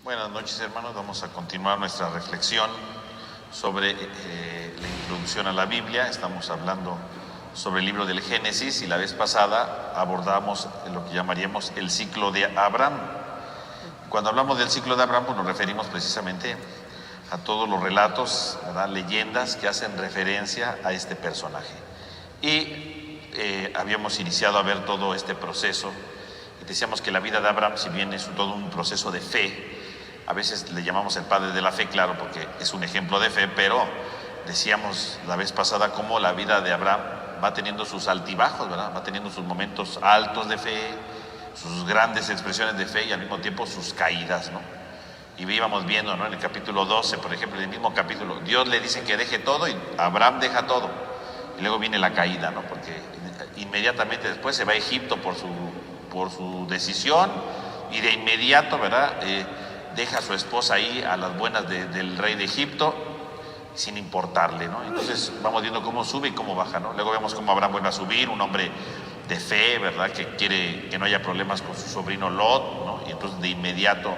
Buenas noches, hermanos. Vamos a continuar nuestra reflexión sobre la introducción a la Biblia. Estamos hablando sobre el libro del Génesis y la vez pasada abordamos lo que llamaríamos el ciclo de Abraham. Cuando hablamos del ciclo de Abraham, pues nos referimos precisamente a todos los relatos, ¿verdad?, leyendas que hacen referencia a este personaje. Y habíamos iniciado a ver todo este proceso. Y decíamos que la vida de Abraham, si bien es todo un proceso de fe, a veces le llamamos el padre de la fe, claro, porque es un ejemplo de fe, pero decíamos la vez pasada cómo la vida de Abraham va teniendo sus altibajos, ¿verdad? Va teniendo sus momentos altos de fe, sus grandes expresiones de fe y al mismo tiempo sus caídas, ¿no? Y íbamos viendo, ¿no?, en el capítulo 12, por ejemplo, en el mismo capítulo, Dios le dice que deje todo y Abraham deja todo. Y luego viene la caída, ¿no? Porque inmediatamente después se va a Egipto por su decisión y de inmediato, ¿verdad?, deja a su esposa ahí a las buenas del rey de Egipto sin importarle, ¿no? Entonces vamos viendo cómo sube y cómo baja, ¿no? Luego vemos cómo Abraham vuelve a subir, un hombre de fe, ¿verdad?, que quiere que no haya problemas con su sobrino Lot, ¿no? Y entonces de inmediato,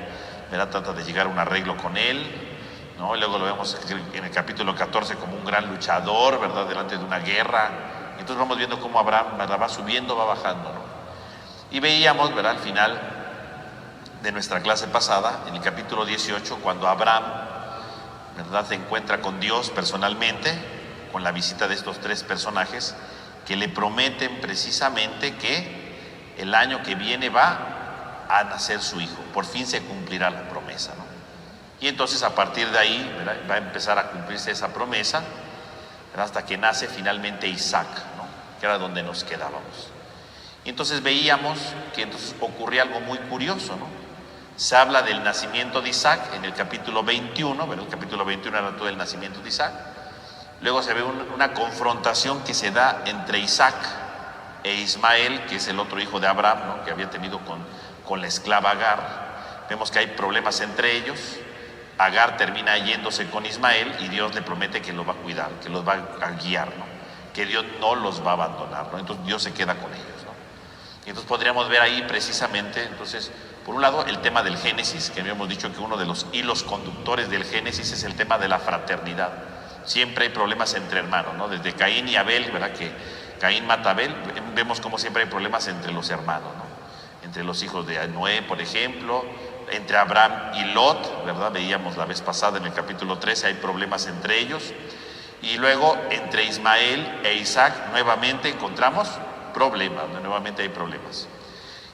¿verdad?, trata de llegar a un arreglo con él, ¿no? Y luego lo vemos en el capítulo 14 como un gran luchador, ¿verdad?, delante de una guerra. Entonces vamos viendo cómo Abraham, ¿verdad?, va subiendo, va bajando, ¿no? Y veíamos, ¿verdad?, al final de nuestra clase pasada, en el capítulo 18, cuando Abraham, ¿verdad?, se encuentra con Dios personalmente, con la visita de estos tres personajes que le prometen precisamente que el año que viene va a nacer su hijo. Por fin se cumplirá la promesa, ¿no? Y entonces a partir de ahí, ¿verdad?, va a empezar a cumplirse esa promesa, ¿verdad?, hasta que nace finalmente Isaac, ¿no?, que era donde nos quedábamos. Y entonces veíamos que entonces ocurría algo muy curioso, ¿no? Se habla del nacimiento de Isaac en el capítulo 21, ¿verdad? El capítulo 21 era todo el nacimiento de Isaac. Luego se ve una confrontación que se da entre Isaac e Ismael, que es el otro hijo de Abraham, ¿no?, que había tenido con la esclava Agar. Vemos que hay problemas entre ellos. Agar termina yéndose con Ismael y Dios le promete que los va a cuidar, que los va a guiar, ¿no?, que Dios no los va a abandonar, ¿no? Entonces Dios se queda con ellos, ¿no? Y entonces podríamos ver ahí precisamente, entonces, por un lado, el tema del Génesis, que habíamos dicho que uno de los hilos conductores del Génesis es el tema de la fraternidad. Siempre hay problemas entre hermanos, ¿no? Desde Caín y Abel, ¿verdad?, que Caín mata a Abel, vemos como siempre hay problemas entre los hermanos, ¿no? Entre los hijos de Noé, por ejemplo, entre Abraham y Lot, ¿verdad? Veíamos la vez pasada en el capítulo 13, hay problemas entre ellos. Y luego entre Ismael e Isaac nuevamente encontramos problemas, ¿no? Nuevamente hay problemas.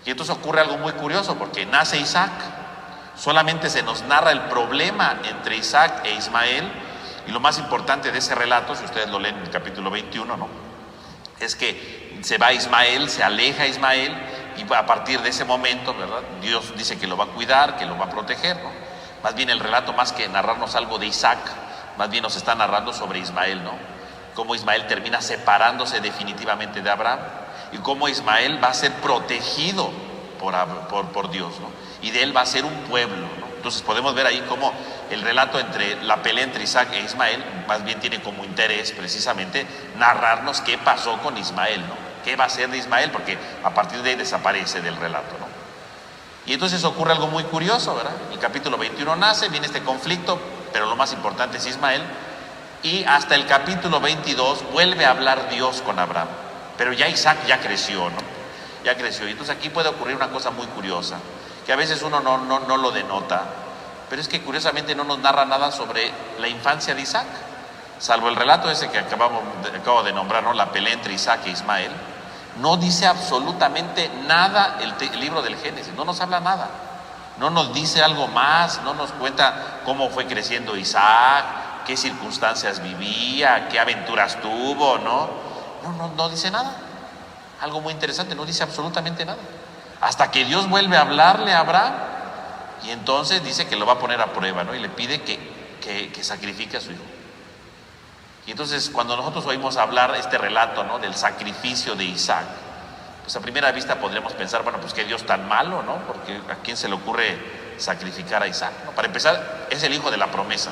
Y entonces ocurre algo muy curioso, porque nace Isaac, solamente se nos narra el problema entre Isaac e Ismael, y lo más importante de ese relato, si ustedes lo leen en el capítulo 21, ¿no?, es que se va Ismael, se aleja Ismael, y a partir de ese momento, ¿verdad?, Dios dice que lo va a cuidar, que lo va a proteger, ¿no? Más bien el relato, más que narrarnos algo de Isaac, más bien nos está narrando sobre Ismael, ¿no? Cómo Ismael termina separándose definitivamente de Abraham, y cómo Ismael va a ser protegido por Dios, ¿no? Y de él va a ser un pueblo, ¿no? Entonces podemos ver ahí cómo el relato entre la pelea entre Isaac e Ismael más bien tiene como interés precisamente narrarnos qué pasó con Ismael, ¿no? ¿Qué va a ser de Ismael? Porque a partir de ahí desaparece del relato, ¿no? Y entonces ocurre algo muy curioso, ¿verdad? El capítulo 21 nace, viene este conflicto, pero lo más importante es Ismael, y hasta el capítulo 22 vuelve a hablar Dios con Abraham. Pero ya Isaac ya creció, ¿no? Ya creció. Y entonces aquí puede ocurrir una cosa muy curiosa, que a veces uno no lo denota, pero es que curiosamente no nos narra nada sobre la infancia de Isaac, salvo el relato ese que acabo de nombrar, ¿no?, la pelea entre Isaac e Ismael. No dice absolutamente nada el libro del Génesis, no nos habla nada. No nos dice algo más, no nos cuenta cómo fue creciendo Isaac, qué circunstancias vivía, qué aventuras tuvo, ¿no? No dice nada. Algo muy interesante, no dice absolutamente nada. Hasta que Dios vuelve a hablarle a Abraham y entonces dice que lo va a poner a prueba, ¿no? Y le pide que sacrifique a su hijo. Y entonces cuando nosotros oímos hablar este relato, ¿no?, del sacrificio de Isaac, pues a primera vista podríamos pensar, bueno, pues qué Dios tan malo, ¿no? Porque ¿a quién se le ocurre sacrificar a Isaac, ¿no? Para empezar, es el hijo de la promesa.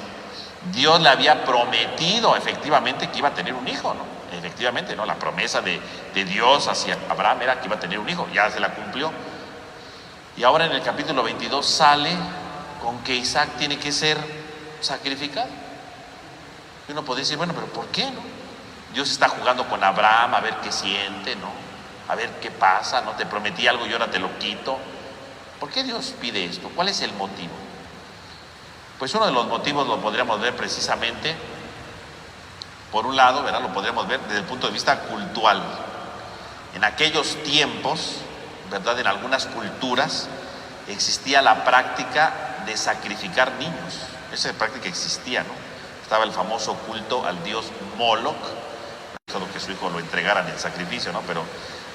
Dios le había prometido efectivamente que iba a tener un hijo, ¿no? Efectivamente, ¿no? La promesa de Dios hacia Abraham era que iba a tener un hijo, ya se la cumplió. Y ahora en el capítulo 22 sale con que Isaac tiene que ser sacrificado. Y uno podría decir, bueno, pero ¿por qué, no? Dios está jugando con Abraham a ver qué siente, ¿no? A ver qué pasa, ¿no? Te prometí algo y ahora te lo quito. ¿Por qué Dios pide esto? ¿Cuál es el motivo? Pues uno de los motivos lo podríamos ver precisamente, por un lado, ¿verdad? Lo podríamos ver desde el punto de vista cultural. En aquellos tiempos, ¿verdad? En algunas culturas existía la práctica de sacrificar niños. Esa práctica existía, ¿no? Estaba el famoso culto al dios Moloch, solo que su hijo lo entregaran en sacrificio, ¿no? Pero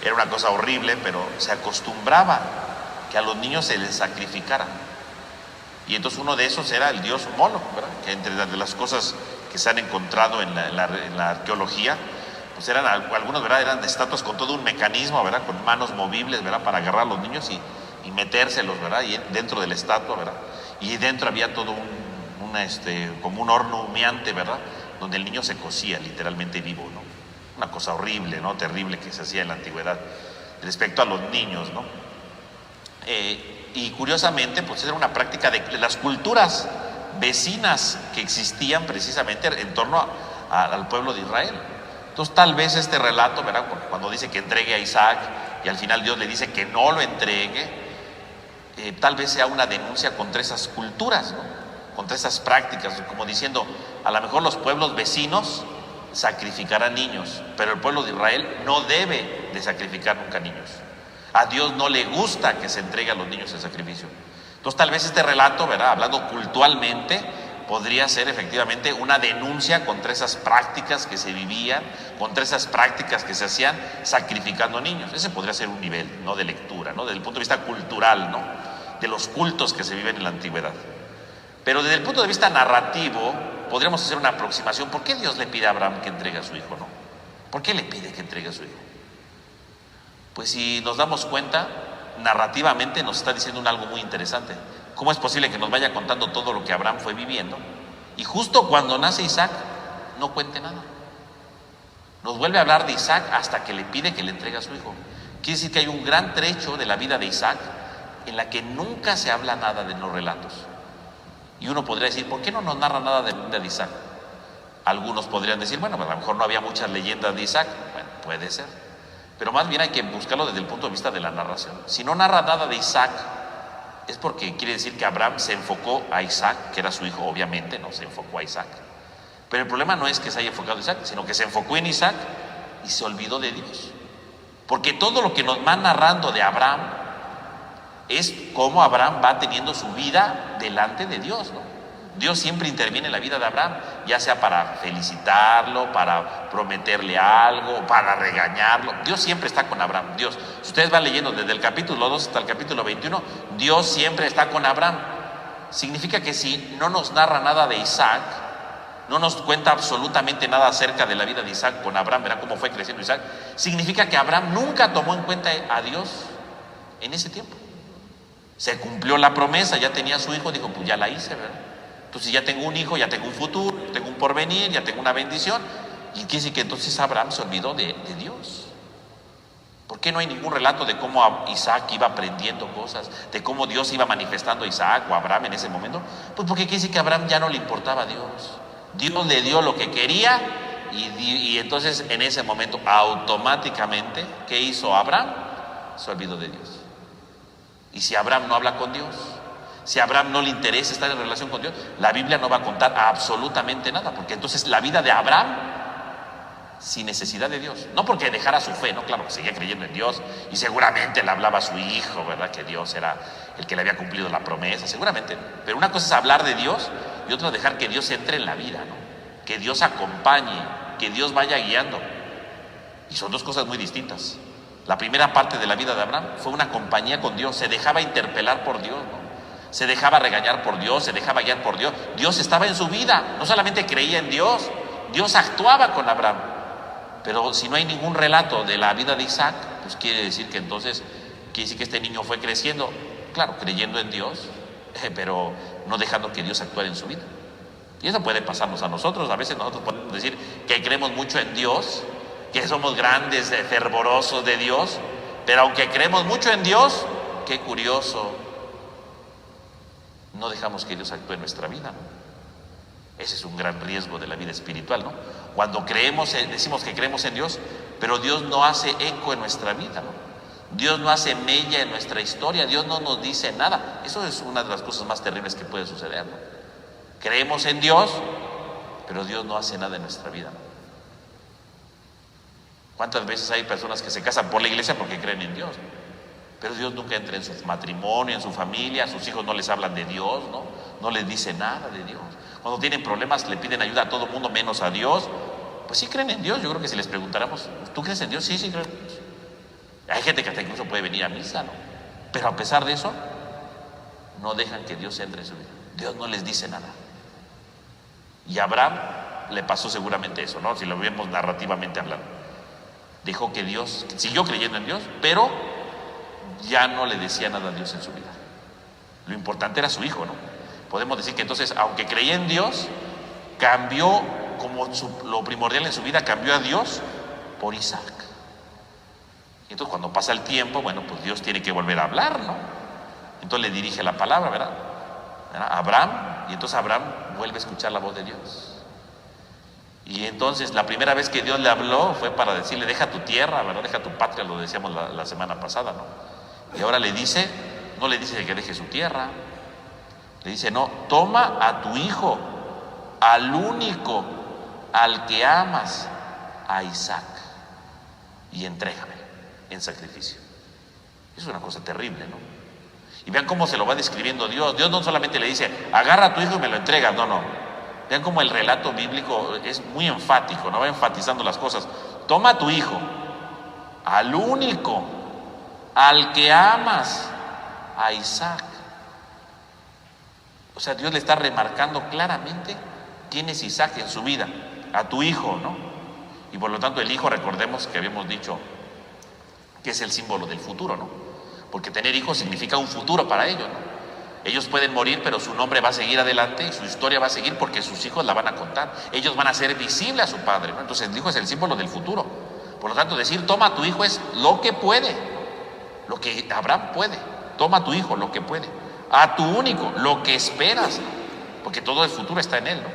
era una cosa horrible, pero se acostumbraba que a los niños se les sacrificara. Y entonces uno de esos era el dios Moloch, ¿verdad? Que entre las cosas que se han encontrado en la arqueología, pues eran algunos, ¿verdad? Eran estatuas con todo un mecanismo, ¿verdad? Con manos movibles, ¿verdad? Para agarrar a los niños y metérselos, ¿verdad? Y dentro de la estatua, ¿verdad? Y dentro había todo como un horno humeante, ¿verdad? Donde el niño se cocía literalmente vivo, ¿no? Una cosa horrible, ¿no? Terrible que se hacía en la antigüedad respecto a los niños, ¿no? Y curiosamente, pues era una práctica de las culturas vecinas que existían precisamente en torno al pueblo de Israel. Entonces tal vez este relato, ¿verdad? Cuando dice que entregue a Isaac y al final Dios le dice que no lo entregue, tal vez sea una denuncia contra esas culturas, ¿no? Contra esas prácticas, como diciendo, a lo mejor los pueblos vecinos sacrificarán niños, pero el pueblo de Israel no debe de sacrificar nunca niños. A Dios no le gusta que se entregue a los niños en sacrificio. Entonces tal vez este relato, ¿verdad? Hablando cultualmente, podría ser efectivamente una denuncia contra esas prácticas que se vivían, contra esas prácticas que se hacían sacrificando niños. Ese podría ser un nivel, ¿no? De lectura, ¿no? Desde el punto de vista cultural, ¿no? De los cultos que se viven en la antigüedad. Pero desde el punto de vista narrativo, podríamos hacer una aproximación. ¿Por qué Dios le pide a Abraham que entregue a su hijo, no? ¿Por qué le pide que entregue a su hijo? Pues si nos damos cuenta, narrativamente nos está diciendo algo muy interesante. ¿Cómo es posible que nos vaya contando todo lo que Abraham fue viviendo y justo cuando nace Isaac no cuente nada? Nos vuelve a hablar de Isaac hasta que le pide que le entregue a su hijo. Quiere decir que hay un gran trecho de la vida de Isaac en la que nunca se habla nada de los relatos. Y uno podría decir, ¿por qué no nos narra nada de la vida de Isaac? Algunos podrían decir, bueno, pues a lo mejor no había muchas leyendas de Isaac. Bueno, puede ser. Pero más bien hay que buscarlo desde el punto de vista de la narración. Si no narra nada de Isaac, es porque quiere decir que Abraham se enfocó a Isaac, que era su hijo, obviamente, no se enfocó a Isaac. Pero el problema no es que se haya enfocado a Isaac, sino que se enfocó en Isaac y se olvidó de Dios. Porque todo lo que nos va narrando de Abraham es cómo Abraham va teniendo su vida delante de Dios, ¿no? Dios siempre interviene en la vida de Abraham, ya sea para felicitarlo, para prometerle algo, para regañarlo. Dios siempre está con Abraham. Dios, si ustedes van leyendo desde el capítulo 2 hasta el capítulo 21, Dios siempre está con Abraham. Significa que si no nos narra nada de Isaac, no nos cuenta absolutamente nada acerca de la vida de Isaac con Abraham, verán cómo fue creciendo Isaac, significa que Abraham nunca tomó en cuenta a Dios en ese tiempo. Se cumplió la promesa, ya tenía a su hijo, dijo, pues ya la hice, ¿verdad? Entonces ya tengo un hijo, ya tengo un futuro, tengo un porvenir, ya tengo una bendición. Y quiere decir que entonces Abraham se olvidó de Dios. ¿Por qué no hay ningún relato de cómo Isaac iba aprendiendo cosas, de cómo Dios iba manifestando a Isaac o a Abraham en ese momento? Pues porque quiere decir que a Abraham ya no le importaba a Dios. Dios le dio lo que quería y entonces en ese momento automáticamente, ¿qué hizo Abraham? Se olvidó de Dios. Y si Abraham no habla con Dios, si a Abraham no le interesa estar en relación con Dios, la Biblia no va a contar absolutamente nada, porque entonces la vida de Abraham sin necesidad de Dios, no porque dejara su fe, no, claro que seguía creyendo en Dios y seguramente le hablaba a su hijo, ¿verdad? Que Dios era el que le había cumplido la promesa, seguramente, pero una cosa es hablar de Dios y otra dejar que Dios entre en la vida, ¿no? Que Dios acompañe, que Dios vaya guiando, y son dos cosas muy distintas. La primera parte de la vida de Abraham fue una compañía con Dios, se dejaba interpelar por Dios, ¿no? Se dejaba regañar por Dios, se dejaba guiar por Dios. Dios estaba en su vida, no solamente creía en Dios, Dios actuaba con Abraham. Pero si no hay ningún relato de la vida de Isaac, pues quiere decir que entonces, quiere decir que este niño fue creciendo, claro, creyendo en Dios, pero no dejando que Dios actuara en su vida. Y eso puede pasarnos a nosotros. A veces nosotros podemos decir que creemos mucho en Dios, que somos grandes, fervorosos de Dios, pero aunque creemos mucho en Dios, qué curioso, no dejamos que Dios actúe en nuestra vida, ¿no? Ese es un gran riesgo de la vida espiritual, ¿no? Cuando decimos que creemos en Dios, pero Dios no hace eco en nuestra vida, ¿no? Dios no hace mella en nuestra historia, Dios no nos dice nada. Eso es una de las cosas más terribles que puede suceder, ¿no? Creemos en Dios, pero Dios no hace nada en nuestra vida, ¿no? ¿Cuántas veces hay personas que se casan por la iglesia porque creen en Dios, ¿no? Pero Dios nunca entra en su matrimonio, en su familia, a sus hijos no les hablan de Dios, ¿no? No les dice nada de Dios. Cuando tienen problemas le piden ayuda a todo el mundo menos a Dios. Pues sí creen en Dios. Yo creo que si les preguntáramos, ¿tú crees en Dios? Sí, sí creo en Dios. Hay gente que hasta incluso puede venir a misa, ¿no? Pero a pesar de eso, no dejan que Dios entre en su vida. Dios no les dice nada. Y a Abraham le pasó seguramente eso, ¿no? Si lo vemos narrativamente hablando. Dijo que Dios, siguió creyendo en Dios, pero ya no le decía nada a Dios en su vida. Lo importante era su hijo, ¿no? Podemos decir que entonces, aunque creía en Dios, cambió como lo primordial en su vida, cambió a Dios por Isaac. Y entonces cuando pasa el tiempo, bueno, pues Dios tiene que volver a hablar, ¿no? Entonces le dirige la palabra, ¿verdad? A Abraham, y entonces Abraham vuelve a escuchar la voz de Dios. Y entonces la primera vez que Dios le habló fue para decirle, deja tu tierra, ¿verdad? Deja tu patria, lo decíamos la semana pasada, ¿no? Y ahora le dice, no le dice que deje su tierra, le dice, no, toma a tu hijo, al único, al que amas, a Isaac, y entrégame en sacrificio. Es una cosa terrible, ¿no? Y vean cómo se lo va describiendo Dios. Dios no solamente le dice, agarra a tu hijo y me lo entregas, no, no. Vean cómo el relato bíblico es muy enfático, no va enfatizando las cosas. Toma a tu hijo, al único, al que amas, a Isaac. O sea, Dios le está remarcando claramente quién es Isaac en su vida, a tu hijo, ¿no? Y por lo tanto el hijo, recordemos que habíamos dicho que es el símbolo del futuro, ¿no? Porque tener hijos significa un futuro para ellos, ¿no? Ellos pueden morir, pero su nombre va a seguir adelante y su historia va a seguir porque sus hijos la van a contar. Ellos van a ser visibles a su padre, ¿no? Entonces el hijo es el símbolo del futuro. Por lo tanto, decir toma a tu hijo es lo que puede, lo que Abraham puede. Toma a tu hijo, lo que puede. A tu único, lo que esperas, ¿no? Porque todo el futuro está en él, ¿no?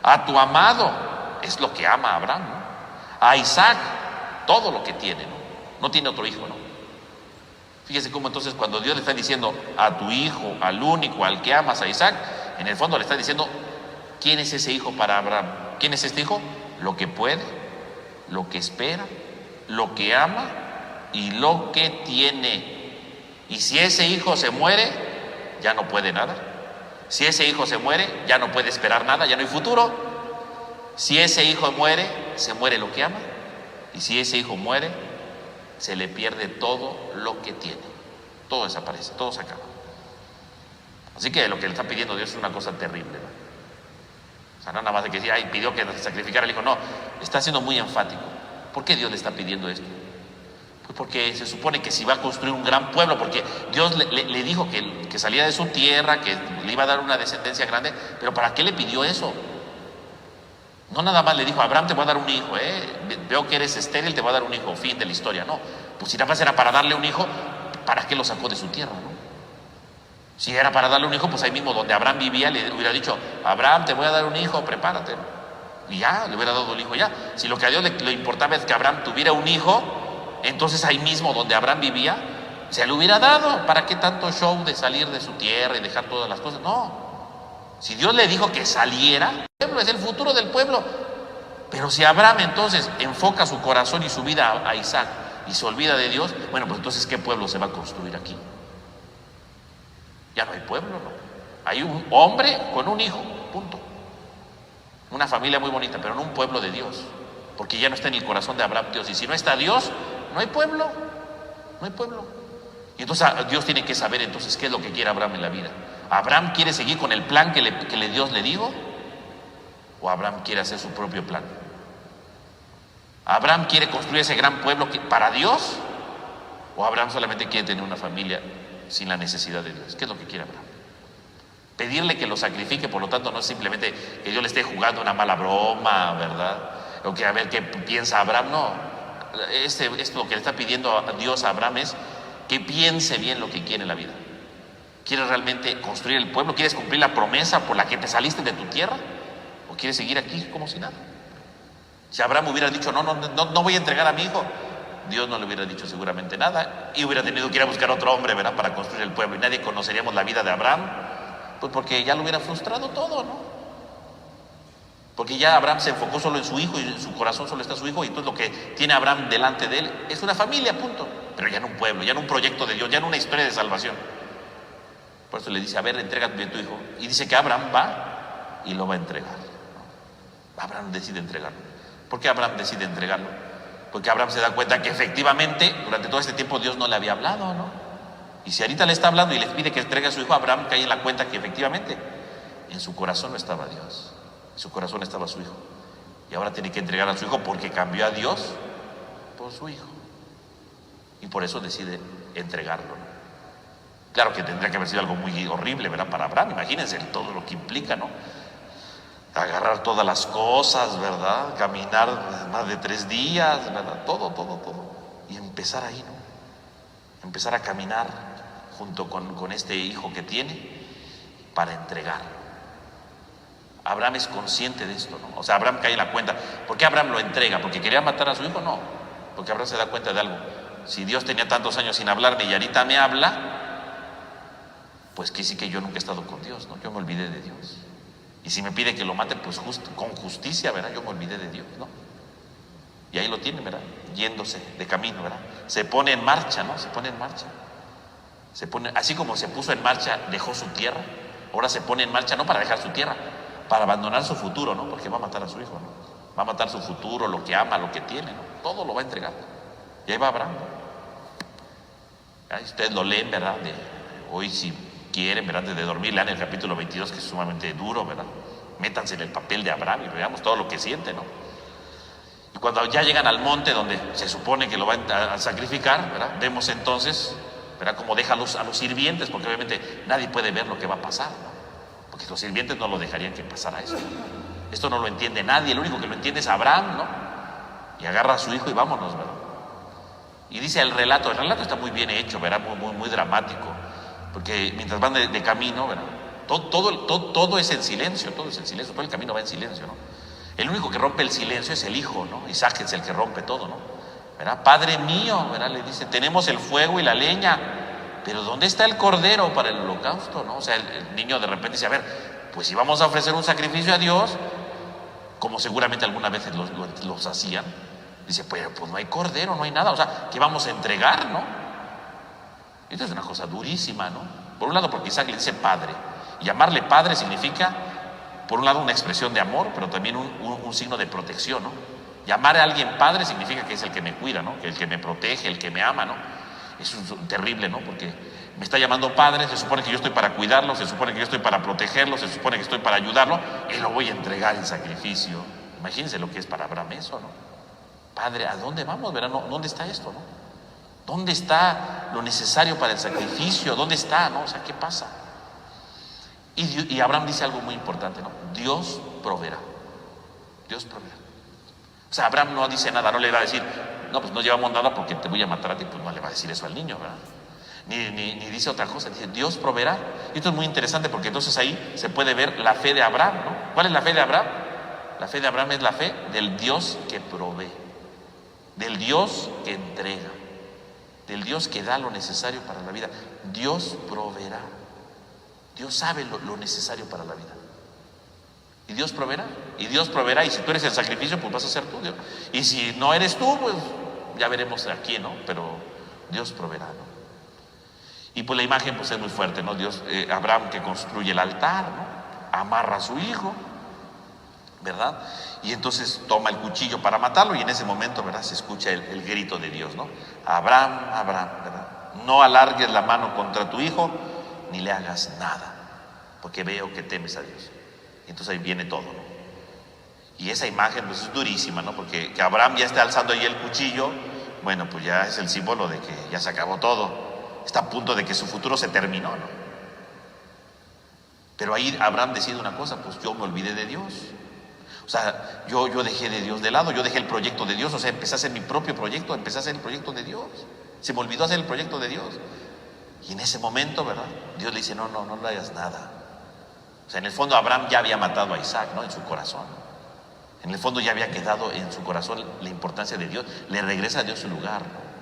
A tu amado, es lo que ama a Abraham, ¿no? A Isaac, todo lo que tiene, ¿no? No tiene otro hijo, ¿no? Fíjese cómo entonces cuando Dios le está diciendo a tu hijo, al único, al que amas, a Isaac, en el fondo le está diciendo ¿quién es ese hijo para Abraham? ¿Quién es este hijo? Lo que puede, lo que espera, lo que ama y lo que tiene. Y si ese hijo se muere, ya no puede nada. Si ese hijo se muere, ya no puede esperar nada, ya no hay futuro. Si ese hijo muere, se muere lo que ama. Y si ese hijo muere, se le pierde todo lo que tiene. Todo desaparece, todo se acaba. Así que lo que le está pidiendo Dios es una cosa terrible, ¿no? O sea, no nada más de que decía, ay, pidió que sacrificara al hijo. No, está siendo muy enfático. ¿Por qué Dios le está pidiendo esto? Pues porque se supone que si va a construir un gran pueblo, porque Dios le dijo que salía de su tierra, que le iba a dar una descendencia grande, pero ¿para qué le pidió eso? No nada más le dijo, Abraham, te voy a dar un hijo, veo que eres estéril, te voy a dar un hijo, fin de la historia. No, pues si nada más era para darle un hijo, ¿para qué lo sacó de su tierra, no? Si era para darle un hijo, pues ahí mismo donde Abraham vivía le hubiera dicho, Abraham, te voy a dar un hijo, prepárate, ¿no? Y ya, le hubiera dado el hijo ya. Si lo que a Dios le importaba es que Abraham tuviera un hijo, entonces ahí mismo donde Abraham vivía, se le hubiera dado. ¿Para qué tanto show de salir de su tierra y dejar todas las cosas? No. Si Dios le dijo que saliera, el pueblo es el futuro del pueblo. Pero si Abraham entonces enfoca su corazón y su vida a Isaac y se olvida de Dios, bueno, pues entonces ¿qué pueblo se va a construir aquí? Ya no hay pueblo, ¿no? Hay un hombre con un hijo, punto. Una familia muy bonita, pero no un pueblo de Dios. Porque ya no está en el corazón de Abraham Dios. Y si no está Dios, no hay pueblo. No hay pueblo. Y entonces Dios tiene que saber entonces qué es lo que quiere Abraham en la vida. ¿Abraham quiere seguir con el plan que Dios le dijo? ¿O Abraham quiere hacer su propio plan? ¿Abraham quiere construir ese gran pueblo para Dios? ¿O Abraham solamente quiere tener una familia sin la necesidad de Dios? ¿Qué es lo que quiere Abraham? Pedirle que lo sacrifique, por lo tanto, no es simplemente que Dios le esté jugando una mala broma, ¿verdad? O que a ver qué piensa Abraham, no. Esto lo que le está pidiendo a Dios a Abraham es que piense bien lo que quiere en la vida. ¿Quieres realmente construir el pueblo? ¿Quieres cumplir la promesa por la que te saliste de tu tierra? ¿O quieres seguir aquí como si nada? Si Abraham hubiera dicho, no voy a entregar a mi hijo, Dios no le hubiera dicho seguramente nada y hubiera tenido que ir a buscar otro hombre, ¿verdad?, para construir el pueblo, y nadie conoceríamos la vida de Abraham, pues porque ya lo hubiera frustrado todo, ¿no? Porque ya Abraham se enfocó solo en su hijo y en su corazón solo está su hijo, y entonces lo que tiene Abraham delante de él es una familia, punto. Pero ya en un pueblo, ya en un proyecto de Dios, ya en una historia de salvación. Por eso le dice, a ver, entrégame a tu hijo. Y dice que Abraham va y lo va a entregar, ¿no? Abraham decide entregarlo. ¿Por qué Abraham decide entregarlo? Porque Abraham se da cuenta que efectivamente durante todo este tiempo Dios no le había hablado, ¿no? Y si ahorita le está hablando y le pide que entregue a su hijo, Abraham cae en la cuenta que efectivamente en su corazón no estaba Dios, en su corazón estaba su hijo. Y ahora tiene que entregar a su hijo porque cambió a Dios por su hijo. Y por eso decide entregarlo, ¿no? Claro que tendría que haber sido algo muy horrible, ¿verdad?, para Abraham. Imagínense todo lo que implica, ¿no? Agarrar todas las cosas, ¿verdad? Caminar más de 3 días, ¿verdad? Todo. Y empezar ahí, ¿no? Empezar a caminar junto con este hijo que tiene para entregarlo. Abraham es consciente de esto, ¿no? O sea, Abraham cae en la cuenta. ¿Por qué Abraham lo entrega? ¿Porque quería matar a su hijo? No. Porque Abraham se da cuenta de algo. Si Dios tenía tantos años sin hablarme y ahorita me habla, pues que sí que yo nunca he estado con Dios, ¿no? Yo me olvidé de Dios. Y si me pide que lo mate, pues con justicia, ¿verdad? Yo me olvidé de Dios, ¿no? Y ahí lo tiene, ¿verdad? Yéndose de camino, ¿verdad? Se pone en marcha, ¿no? Se pone en marcha. Así como se puso en marcha, dejó su tierra, ahora se pone en marcha no para dejar su tierra, para abandonar su futuro, ¿no? Porque va a matar a su hijo, ¿no? Va a matar su futuro, lo que ama, lo que tiene, ¿no? Todo lo va a entregar. Y ahí va Abraham, ¿no? Ahí ustedes lo leen, ¿verdad? Hoy si quieren, ¿verdad?, antes de dormir, lean el capítulo 22, que es sumamente duro, ¿verdad? Métanse en el papel de Abraham y veamos todo lo que siente, ¿no? Y cuando ya llegan al monte donde se supone que lo van a sacrificar, ¿verdad?, vemos entonces, ¿verdad?, cómo deja a los sirvientes, porque obviamente nadie puede ver lo que va a pasar, ¿no? Porque los sirvientes no lo dejarían que pasara eso, ¿no? Esto no lo entiende nadie, el único que lo entiende es Abraham, ¿no? Y agarra a su hijo y vámonos, ¿verdad? Y dice el relato está muy bien hecho, ¿verdad?, muy dramático. Porque mientras van de camino, ¿verdad?, todo es en silencio, todo el camino va en silencio, ¿no? El único que rompe el silencio es el hijo, ¿no? Isaac es el que rompe todo, ¿no? ¿Verdad? Padre mío, ¿verdad?, le dice, tenemos el fuego y la leña, pero ¿dónde está el cordero para el holocausto, no? O sea, el niño de repente dice, a ver, pues si vamos a ofrecer un sacrificio a Dios, como seguramente algunas veces los hacían, dice, pues no hay cordero, no hay nada, o sea, ¿qué vamos a entregar, no? Esto es una cosa durísima, ¿no? Por un lado porque Isaac le dice padre, y llamarle padre significa, por un lado, una expresión de amor, pero también un signo de protección, ¿no? Llamar a alguien padre significa que es el que me cuida, ¿no?, que el que me protege, el que me ama, ¿no? Eso es terrible, ¿no? Porque me está llamando padre, se supone que yo estoy para cuidarlo, se supone que yo estoy para protegerlo, se supone que estoy para ayudarlo, y lo voy a entregar en sacrificio. Imagínense lo que es para Abraham eso, ¿no? Padre, ¿a dónde vamos? ¿Verdad? ¿Dónde está esto, no? ¿Dónde está lo necesario para el sacrificio? ¿Dónde está, no? O sea, ¿qué pasa? Y Abraham dice algo muy importante, ¿no? Dios proveerá. Dios proveerá. O sea, Abraham no dice nada, no le va a decir, no, pues no llevamos nada porque te voy a matar a ti, pues no le va a decir eso al niño, ¿verdad? Ni dice otra cosa, dice, Dios proveerá. Y esto es muy interesante porque entonces ahí se puede ver la fe de Abraham, ¿no? ¿Cuál es la fe de Abraham? La fe de Abraham es la fe del Dios que provee, del Dios que entrega, del Dios que da lo necesario para la vida. Dios proveerá. Dios sabe lo necesario para la vida. Y Dios proveerá. Y Dios proveerá. Y si tú eres el sacrificio, pues vas a ser tú, Dios. Y si no eres tú, pues ya veremos a quién, ¿no? Pero Dios proveerá, ¿no? Y pues la imagen pues es muy fuerte, ¿no? Abraham que construye el altar, ¿no? Amarra a su hijo, ¿verdad? Y entonces toma el cuchillo para matarlo, y en ese momento, ¿verdad?, se escucha el grito de Dios, ¿no? Abraham, Abraham, ¿verdad?, no alargues la mano contra tu hijo, ni le hagas nada, porque veo que temes a Dios. Y entonces ahí viene todo, ¿no? Y esa imagen pues es durísima, ¿no? Porque que Abraham ya esté alzando ahí el cuchillo, bueno, pues ya es el símbolo de que ya se acabó todo. Está a punto de que su futuro se terminó, ¿no? Pero ahí Abraham decide una cosa, pues yo me olvidé de Dios. O sea, yo dejé de Dios de lado, yo dejé el proyecto de Dios, o sea, empecé a hacer mi propio proyecto, empecé a hacer el proyecto de Dios. Se me olvidó hacer el proyecto de Dios. Y en ese momento, ¿verdad? Dios le dice, no le hagas nada. O sea, en el fondo Abraham ya había matado a Isaac, ¿no? En su corazón. En el fondo ya había quedado en su corazón la importancia de Dios. Le regresa a Dios su lugar, ¿no?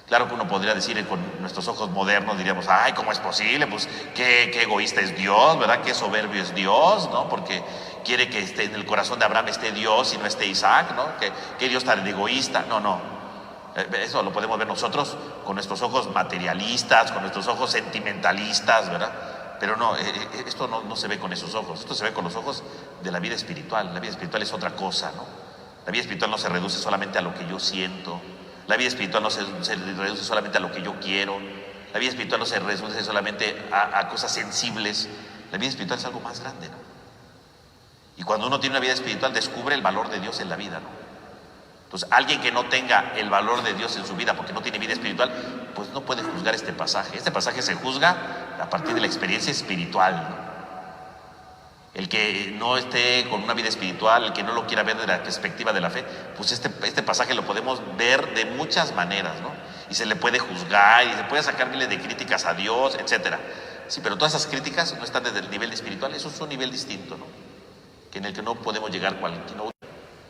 Claro que uno podría decir con nuestros ojos modernos, diríamos, ay, ¿cómo es posible? Pues qué egoísta es Dios, ¿verdad? Qué soberbio es Dios, ¿no? Porque quiere que esté en el corazón de Abraham esté Dios y no esté Isaac, ¿no? Que Dios tan egoísta. No. Eso lo podemos ver nosotros con nuestros ojos materialistas, con nuestros ojos sentimentalistas, ¿verdad? Pero no, esto no se ve con esos ojos. Esto se ve con los ojos de la vida espiritual. La vida espiritual es otra cosa, ¿no? La vida espiritual no se reduce solamente a lo que yo siento. La vida espiritual no se reduce solamente a lo que yo quiero. La vida espiritual no se reduce solamente a cosas sensibles. La vida espiritual es algo más grande, ¿no? Y cuando uno tiene una vida espiritual, descubre el valor de Dios en la vida, ¿no? Entonces, alguien que no tenga el valor de Dios en su vida porque no tiene vida espiritual, pues no puede juzgar este pasaje. Este pasaje se juzga a partir de la experiencia espiritual, ¿no? El que no esté con una vida espiritual, el que no lo quiera ver desde la perspectiva de la fe, pues este pasaje lo podemos ver de muchas maneras, ¿no? Y se le puede juzgar y se puede sacar miles de críticas a Dios, etcétera. Sí, pero todas esas críticas no están desde el nivel espiritual. Eso es un nivel distinto, ¿no? Que en el que no podemos llegar, que no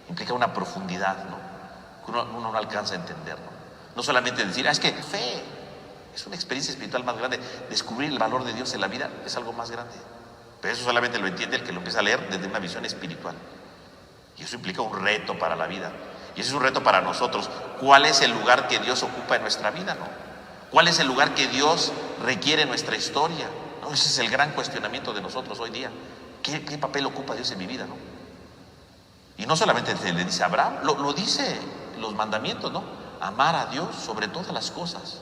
implica una profundidad, ¿no? Que uno no alcanza a entender, ¿no? No solamente decir, es que fe es una experiencia espiritual más grande. Descubrir el valor de Dios en la vida es algo más grande. Pero eso solamente lo entiende el que lo empieza a leer desde una visión espiritual. Y eso implica un reto para la vida. Y eso es un reto para nosotros. ¿Cuál es el lugar que Dios ocupa en nuestra vida, no? ¿Cuál es el lugar que Dios requiere en nuestra historia? ¿No? Ese es el gran cuestionamiento de nosotros hoy día. ¿Qué papel ocupa Dios en mi vida, no? Y no solamente se le dice a Abraham, lo dice los mandamientos, ¿no? Amar a Dios sobre todas las cosas.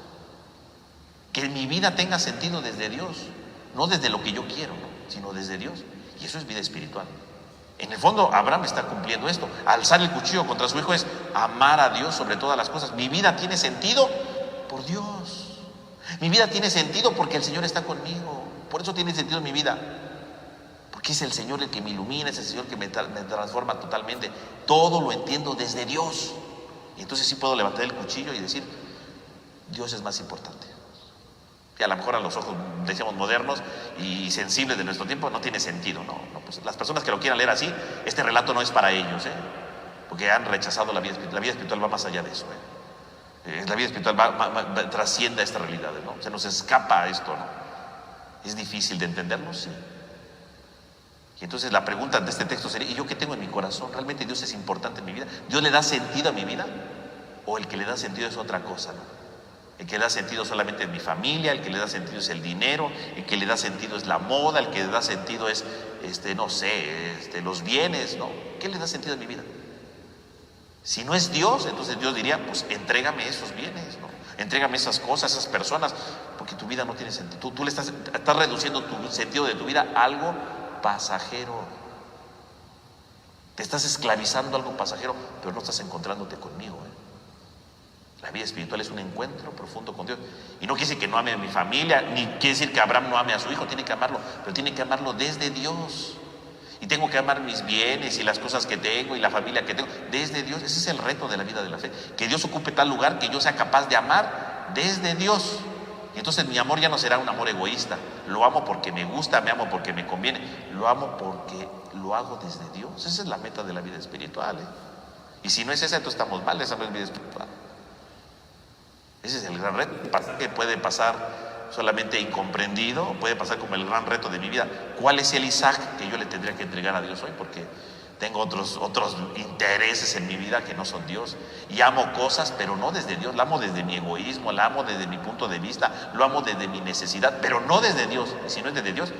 Que mi vida tenga sentido desde Dios, no desde lo que yo quiero, ¿no? Sino desde Dios. Y eso es vida espiritual. En el fondo Abraham está cumpliendo esto. Alzar el cuchillo contra su hijo es amar a Dios sobre todas las cosas. Mi vida tiene sentido por Dios. Mi vida tiene sentido porque el Señor está conmigo. Por eso tiene sentido mi vida. Porque es el Señor el que me ilumina, es el Señor que me transforma totalmente. Todo lo entiendo desde Dios. Y entonces sí puedo levantar el cuchillo y decir, Dios es más importante. Y a lo mejor a los ojos, decíamos, modernos y sensibles de nuestro tiempo no tiene sentido, ¿no? Pues las personas que lo quieran leer así, este relato no es para ellos, porque han rechazado la vida espiritual. La vida espiritual va más allá de eso, La vida espiritual trasciende a esta realidad, ¿no? Se nos escapa a esto, ¿no? ¿Es difícil de entenderlo? Sí. Y entonces la pregunta de este texto sería, ¿y yo qué tengo en mi corazón? ¿Realmente Dios es importante en mi vida? ¿Dios le da sentido a mi vida? ¿O el que le da sentido es otra cosa, no? El que le da sentido solamente es mi familia, el que le da sentido es el dinero, el que le da sentido es la moda, el que le da sentido es, los bienes, ¿no? ¿Qué le da sentido a mi vida? Si no es Dios, entonces Dios diría, pues entrégame esos bienes, ¿no? Entrégame esas cosas, esas personas, porque tu vida no tiene sentido. Tú le estás reduciendo tu sentido de tu vida a algo pasajero. Te estás esclavizando a algo pasajero, pero no estás encontrándote conmigo, La vida espiritual es un encuentro profundo con Dios. Y no quiere decir que no ame a mi familia, ni quiere decir que Abraham no ame a su hijo. Tiene que amarlo, pero tiene que amarlo desde Dios. Y tengo que amar mis bienes y las cosas que tengo y la familia que tengo desde Dios. Ese es el reto de la vida de la fe. Que Dios ocupe tal lugar que yo sea capaz de amar desde Dios. Y entonces mi amor ya no será un amor egoísta. Lo amo porque me gusta, me amo porque me conviene. Lo amo porque lo hago desde Dios. Esa es la meta de la vida espiritual, Y si no es esa, entonces estamos mal. Esa no es vida espiritual. Ese es el gran reto, que puede pasar solamente incomprendido, puede pasar como el gran reto de mi vida. ¿Cuál es el Isaac que yo le tendría que entregar a Dios hoy? Porque tengo otros intereses en mi vida que no son Dios. Y amo cosas, pero no desde Dios. La amo desde mi egoísmo, la amo desde mi punto de vista, lo amo desde mi necesidad, pero no desde Dios. Y si no es desde Dios,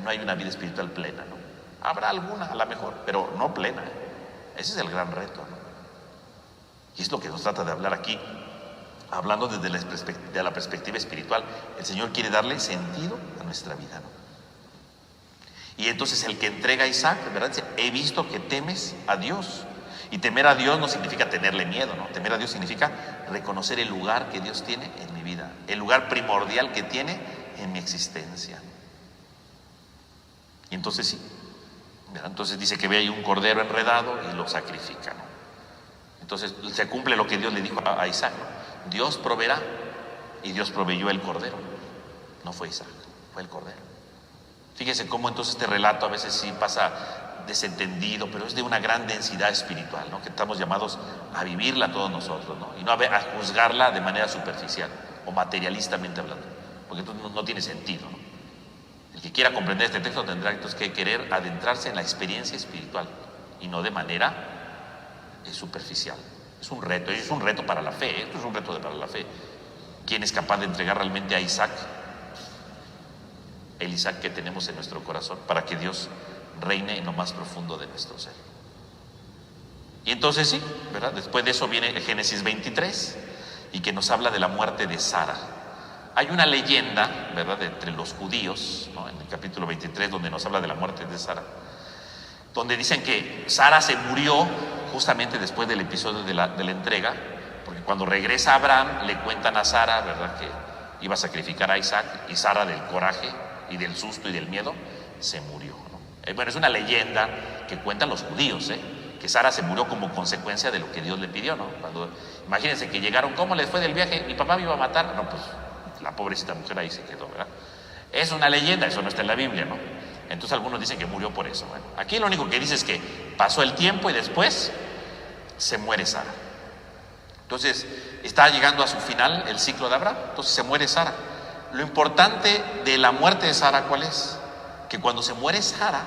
no hay una vida espiritual plena, ¿no? Habrá alguna, a lo mejor, pero no plena. Ese es el gran reto, ¿no? Y es lo que nos trata de hablar aquí. Hablando desde la perspectiva espiritual, el Señor quiere darle sentido a nuestra vida, ¿no? Y entonces el que entrega a Isaac, ¿verdad? Dice, he visto que temes a Dios. Y temer a Dios no significa tenerle miedo, ¿no? Temer a Dios significa reconocer el lugar que Dios tiene en mi vida, el lugar primordial que tiene en mi existencia. Y entonces sí, ¿verdad? Entonces dice que ve ahí un cordero enredado y lo sacrifica, ¿no? Entonces se cumple lo que Dios le dijo a Isaac, ¿no? Dios proveerá, y Dios proveyó el cordero. No fue Isaac, fue el cordero. Fíjese cómo entonces este relato a veces sí pasa desentendido, pero es de una gran densidad espiritual, ¿no? Que estamos llamados a vivirla todos nosotros, ¿no? Y no a juzgarla de manera superficial o materialistamente hablando, porque entonces no tiene sentido, ¿no? El que quiera comprender este texto tendrá entonces que querer adentrarse en la experiencia espiritual y no de manera superficial. Es un reto para la fe, esto es un reto para la fe. ¿Quién es capaz de entregar realmente a Isaac, el Isaac que tenemos en nuestro corazón, para que Dios reine en lo más profundo de nuestro ser? Y entonces sí, ¿verdad? Después de eso viene Génesis 23 y que nos habla de la muerte de Sara. Hay una leyenda, ¿verdad?, entre los judíos, ¿no?, en el capítulo 23, donde nos habla de la muerte de Sara, donde dicen que Sara se murió justamente después del episodio de la entrega, porque cuando regresa Abraham le cuentan a Sara, ¿verdad?, que iba a sacrificar a Isaac, y Sara, del coraje y del susto y del miedo, se murió, ¿no? Bueno, es una leyenda que cuentan los judíos, que Sara se murió como consecuencia de lo que Dios le pidió, ¿no? Imagínense que llegaron, ¿cómo les fue del viaje? Mi papá me iba a matar. No, pues la pobrecita mujer ahí se quedó, ¿verdad? Es una leyenda, eso no está en la Biblia, ¿no? Entonces algunos dicen que murió por eso. Bueno, aquí lo único que dice es que pasó el tiempo y después se muere Sara. Entonces está llegando a su final el ciclo de Abraham, entonces se muere Sara. Lo importante de la muerte de Sara, ¿cuál es? Que cuando se muere Sara,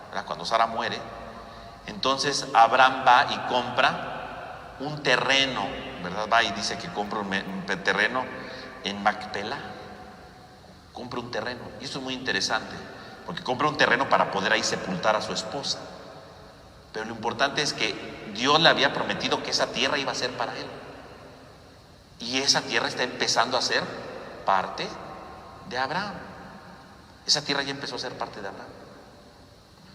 ¿verdad?, cuando Sara muere, entonces Abraham va y compra un terreno, ¿verdad? Va y dice que compra un terreno en Macpela. Compra un terreno, y esto es muy interesante, porque compra un terreno para poder ahí sepultar a su esposa. Pero lo importante es que Dios le había prometido que esa tierra iba a ser para él, y esa tierra está empezando a ser parte de Abraham. Esa tierra ya empezó a ser parte de Abraham,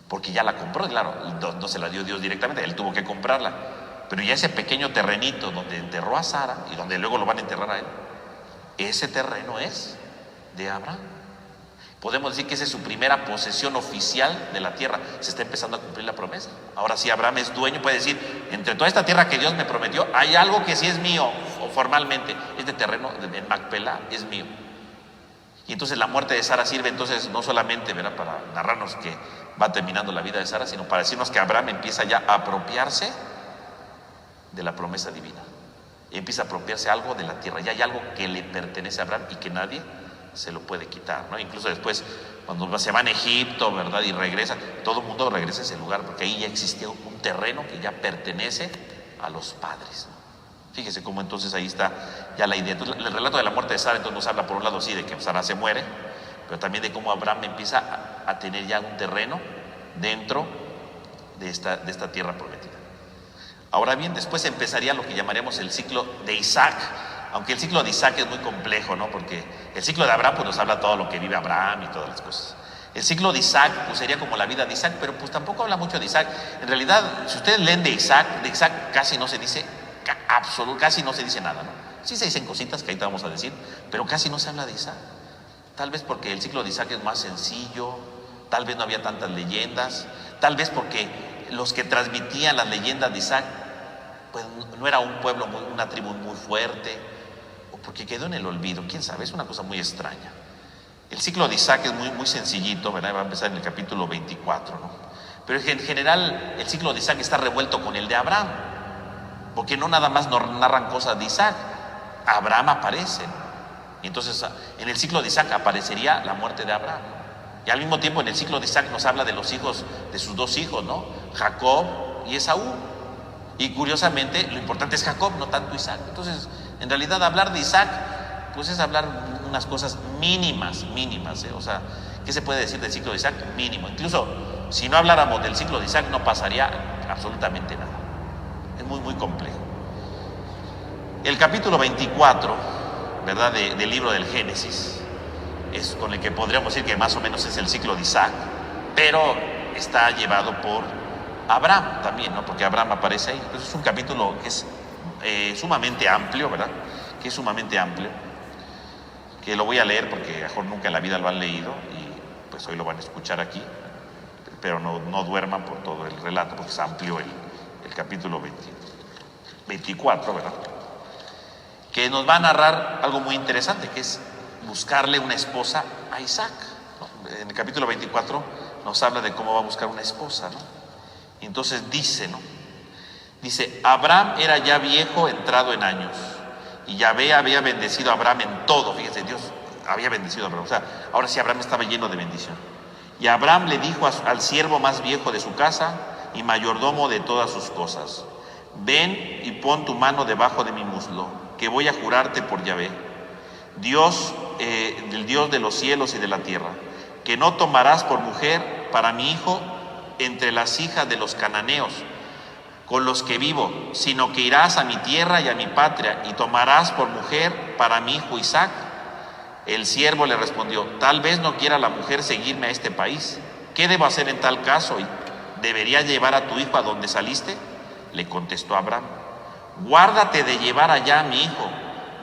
porque ya la compró. Claro, no se la dio Dios directamente, él tuvo que comprarla, pero ya ese pequeño terrenito donde enterró a Sara y donde luego lo van a enterrar a él, ese terreno es de Abraham. Podemos decir que esa es su primera posesión oficial de la tierra. Se está empezando a cumplir la promesa. Ahora sí, Abraham es dueño, puede decir, entre toda esta tierra que Dios me prometió, hay algo que sí es mío, o formalmente, este terreno en Macpela es mío. Y entonces la muerte de Sara sirve entonces no solamente, ¿verdad?, para narrarnos que va terminando la vida de Sara, sino para decirnos que Abraham empieza ya a apropiarse de la promesa divina. Y empieza a apropiarse algo de la tierra. Ya hay algo que le pertenece a Abraham y que nadie se lo puede quitar, ¿no? Incluso después, cuando se va a Egipto, ¿verdad?, y regresa, todo el mundo regresa a ese lugar, porque ahí ya existía un terreno que ya pertenece a los padres, ¿no? Fíjese cómo entonces ahí está ya la idea. Entonces, el relato de la muerte de Sara entonces nos habla por un lado sí de que Sara se muere, pero también de cómo Abraham empieza a tener ya un terreno dentro de esta tierra prometida. Ahora bien, después empezaría lo que llamaríamos el ciclo de Isaac, aunque el ciclo de Isaac es muy complejo, ¿no? Porque el ciclo de Abraham pues nos habla todo lo que vive Abraham y todas las cosas. El ciclo de Isaac pues sería como la vida de Isaac, pero pues tampoco habla mucho de Isaac. En realidad, si ustedes leen de Isaac casi no se dice, casi no se dice nada, ¿no? Sí se dicen cositas que ahí te vamos a decir, pero casi no se habla de Isaac. Tal vez porque el ciclo de Isaac es más sencillo, tal vez no había tantas leyendas, tal vez porque los que transmitían las leyendas de Isaac pues no era un pueblo, una tribu muy fuerte, o porque quedó en el olvido, quién sabe, es una cosa muy extraña. El ciclo de Isaac es muy sencillito, ¿verdad? Va a empezar en el capítulo 24, ¿no? Pero en general el ciclo de Isaac está revuelto con el de Abraham, porque no nada más nos narran cosas de Isaac, Abraham aparece, ¿no? Y entonces en el ciclo de Isaac aparecería la muerte de Abraham, y al mismo tiempo en el ciclo de Isaac nos habla de los hijos, de sus dos hijos, ¿no? Jacob y Esaú. Y curiosamente lo importante es Jacob, no tanto Isaac. Entonces en realidad hablar de Isaac pues es hablar unas cosas mínimas, ¿eh? O sea, ¿qué se puede decir del ciclo de Isaac? Mínimo. Incluso si no habláramos del ciclo de Isaac no pasaría absolutamente nada. Es muy complejo. El capítulo 24, ¿verdad?, del libro del Génesis es con el que podríamos decir que más o menos es el ciclo de Isaac, pero está llevado por Abraham también, ¿no? Porque Abraham aparece ahí. Entonces es un capítulo que es sumamente amplio, ¿verdad? Que es sumamente amplio, que lo voy a leer porque a lo mejor nunca en la vida lo han leído y pues hoy lo van a escuchar aquí, pero no duerman por todo el relato porque es amplio el capítulo 24, ¿verdad? Que nos va a narrar algo muy interesante, que es buscarle una esposa a Isaac, ¿no? En el capítulo 24 nos habla de cómo va a buscar una esposa, ¿no? Y entonces dice, ¿no? Dice, Abraham era ya viejo, entrado en años, y Yahvé había bendecido a Abraham en todo. Fíjense, Dios había bendecido a Abraham. O sea, ahora sí Abraham estaba lleno de bendición. Y Abraham le dijo al siervo más viejo de su casa y mayordomo de todas sus cosas: ven y pon tu mano debajo de mi muslo, que voy a jurarte por Yahvé, Dios, del Dios de los cielos y de la tierra, que no tomarás por mujer para mi hijo entre las hijas de los cananeos, con los que vivo, sino que irás a mi tierra y a mi patria, y tomarás por mujer para mi hijo Isaac. El siervo le respondió: tal vez no quiera la mujer seguirme a este país. ¿Qué debo hacer en tal caso? ¿Debería llevar a tu hijo a donde saliste? Le contestó Abraham: guárdate de llevar allá a mi hijo.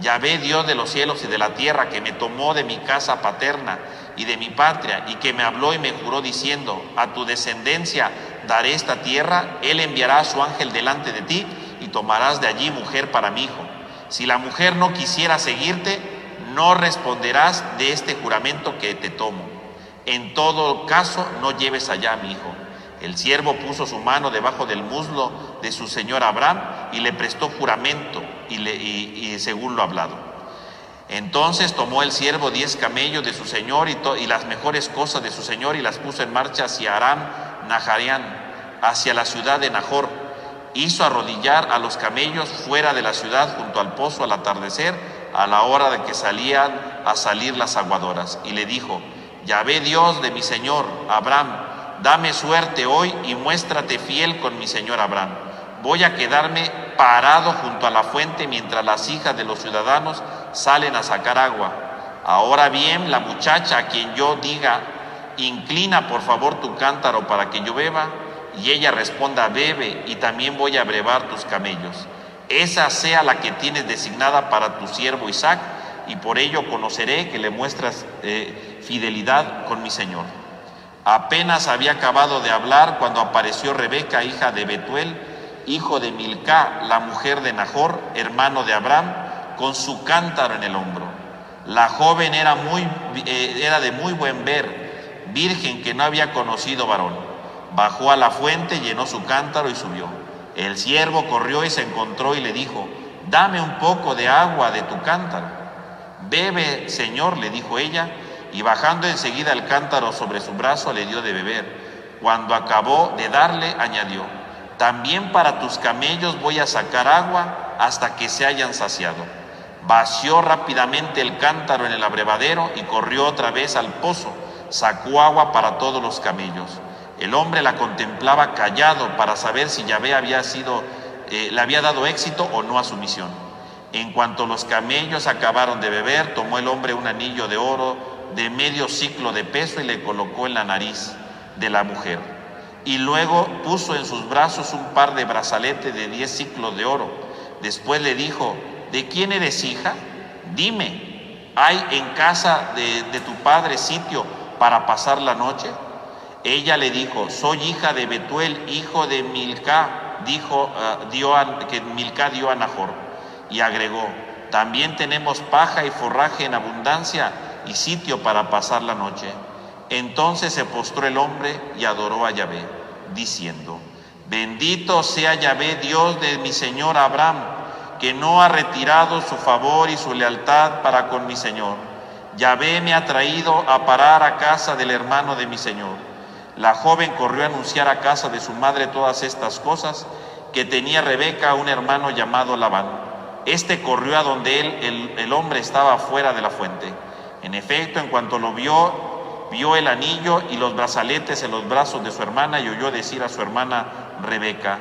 Yahvé, Dios de los cielos y de la tierra, que me tomó de mi casa paterna y de mi patria, y que me habló y me juró diciendo: a tu descendencia daré esta tierra, él enviará a su ángel delante de ti, y tomarás de allí mujer para mi hijo. Si la mujer no quisiera seguirte, no responderás de este juramento que te tomo. En todo caso, no lleves allá a mi hijo. El siervo puso su mano debajo del muslo de su señor Abraham y le prestó juramento, y según lo hablado. Entonces tomó el siervo 10 camellos de su señor y las mejores cosas de su señor, y las puso en marcha hacia Aram Naharaim, hacia la ciudad de Nahor. Hizo arrodillar a los camellos fuera de la ciudad junto al pozo al atardecer, a la hora de que salían a salir las aguadoras, y le dijo: Yahvé, Dios de mi señor Abraham, dame suerte hoy y muéstrate fiel con mi señor Abraham. Voy a quedarme parado junto a la fuente mientras las hijas de los ciudadanos salen a sacar agua. Ahora bien, la muchacha a quien yo diga: inclina por favor tu cántaro para que yo beba, y ella responda: bebe, y también voy a brevar tus camellos, esa sea la que tienes designada para tu siervo Isaac, y por ello conoceré que le muestras fidelidad con mi señor. Apenas había acabado de hablar cuando apareció Rebeca, hija de Betuel, hijo de Milcá, la mujer de Nahor, hermano de Abraham, con su cántaro en el hombro. La joven era de muy buen ver, virgen que no había conocido varón. Bajó a la fuente, llenó su cántaro y subió. El siervo corrió y se encontró y le dijo: dame un poco de agua de tu cántaro. Bebe, señor, le dijo ella, y bajando enseguida el cántaro sobre su brazo le dio de beber. Cuando acabó de darle, añadió: también para tus camellos voy a sacar agua hasta que se hayan saciado. Vació rápidamente el cántaro en el abrevadero y corrió otra vez al pozo. Sacó agua para todos los camellos. El hombre la contemplaba callado para saber si Yahvé le había dado éxito o no a su misión. En cuanto los camellos acabaron de beber, tomó el hombre un anillo de oro de medio siclo de peso y le colocó en la nariz de la mujer. Y luego puso en sus brazos un par de brazaletes de 10 siclos de oro. Después le dijo: ¿de quién eres hija? Dime, ¿hay en casa de tu padre sitio para pasar la noche? Ella le dijo: soy hija de Betuel, hijo de Milcá, que Milcá dio a Nahor. Y agregó: también tenemos paja y forraje en abundancia y sitio para pasar la noche. Entonces se postró el hombre y adoró a Yahvé, diciendo: bendito sea Yahvé, Dios de mi señor Abraham, que no ha retirado su favor y su lealtad para con mi señor. Yahvé me ha traído a parar a casa del hermano de mi señor. La joven corrió a anunciar a casa de su madre todas estas cosas, que tenía Rebeca un hermano llamado Labán. Este corrió a donde el hombre estaba fuera de la fuente. En efecto, en cuanto lo vio el anillo y los brazaletes en los brazos de su hermana, y oyó decir a su hermana Rebeca: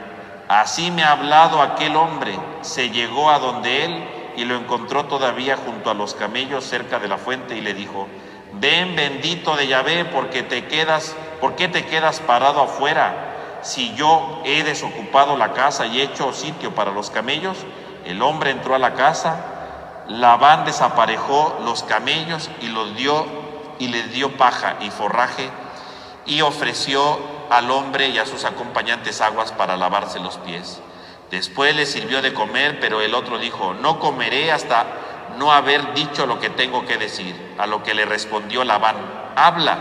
así me ha hablado aquel hombre. Se llegó a donde él y lo encontró todavía junto a los camellos cerca de la fuente, y le dijo: ven, bendito de Yahvé, ¿por qué te quedas parado afuera? Si yo he desocupado la casa y hecho sitio para los camellos. El hombre entró a la casa. Labán desaparejó los camellos y les dio paja y forraje, y ofreció al hombre y a sus acompañantes aguas para lavarse los pies. Después le sirvió de comer, pero el otro dijo: no comeré hasta no haber dicho lo que tengo que decir. A lo que le respondió Labán: habla.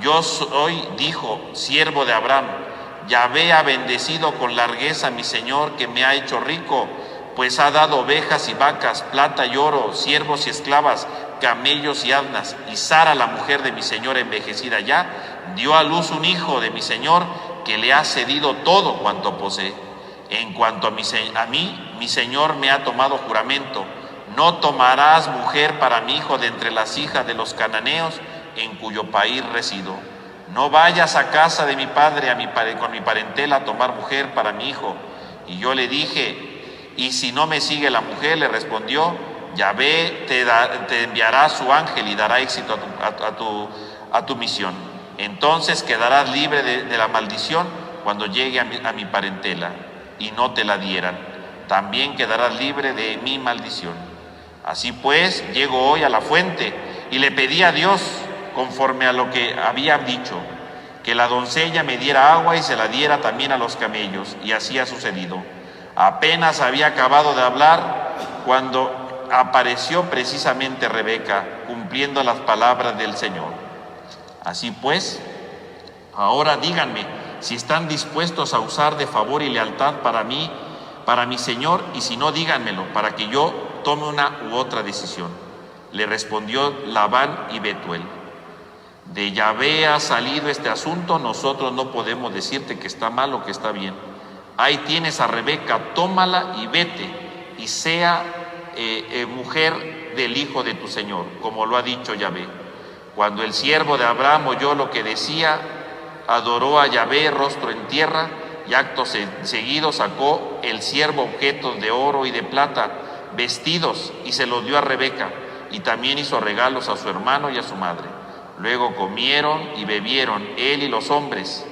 Yo soy, dijo, siervo de Abraham. Yahvé ha bendecido con largueza a mi señor, que me ha hecho rico, pues ha dado ovejas y vacas, plata y oro, siervos y esclavas, camellos y asnas. Y Sara, la mujer de mi señor envejecida ya, dio a luz un hijo de mi señor, que le ha cedido todo cuanto posee. En cuanto a mí, mi señor me ha tomado juramento: no tomarás mujer para mi hijo de entre las hijas de los cananeos, en cuyo país resido. No vayas a casa de mi padre, con mi parentela, a tomar mujer para mi hijo. Y yo le dije: y si no me sigue la mujer, le respondió, Yahvé te enviará su ángel y dará éxito a tu misión. Entonces quedarás libre de la maldición cuando llegue a mi parentela, y no te la dieran. También quedarás libre de mi maldición. Así pues, llego hoy a la fuente y le pedí a Dios, conforme a lo que había dicho, que la doncella me diera agua y se la diera también a los camellos, y así ha sucedido. Apenas había acabado de hablar cuando apareció precisamente Rebeca, cumpliendo las palabras del Señor. Así pues, ahora díganme si están dispuestos a usar de favor y lealtad para mí, para mi Señor, y si no, díganmelo, para que yo tome una u otra decisión. Le respondió Labán y Betuel: de Yahvé ha salido este asunto, nosotros no podemos decirte que está mal o que está bien. Ahí tienes a Rebeca, tómala y vete, y sea mujer del hijo de tu Señor, como lo ha dicho Yahvé. Cuando el siervo de Abraham oyó lo que decía, adoró a Yahvé rostro en tierra, y acto seguido sacó el siervo objetos de oro y de plata, vestidos, y se los dio a Rebeca, y también hizo regalos a su hermano y a su madre. Luego comieron y bebieron, él y los hombres.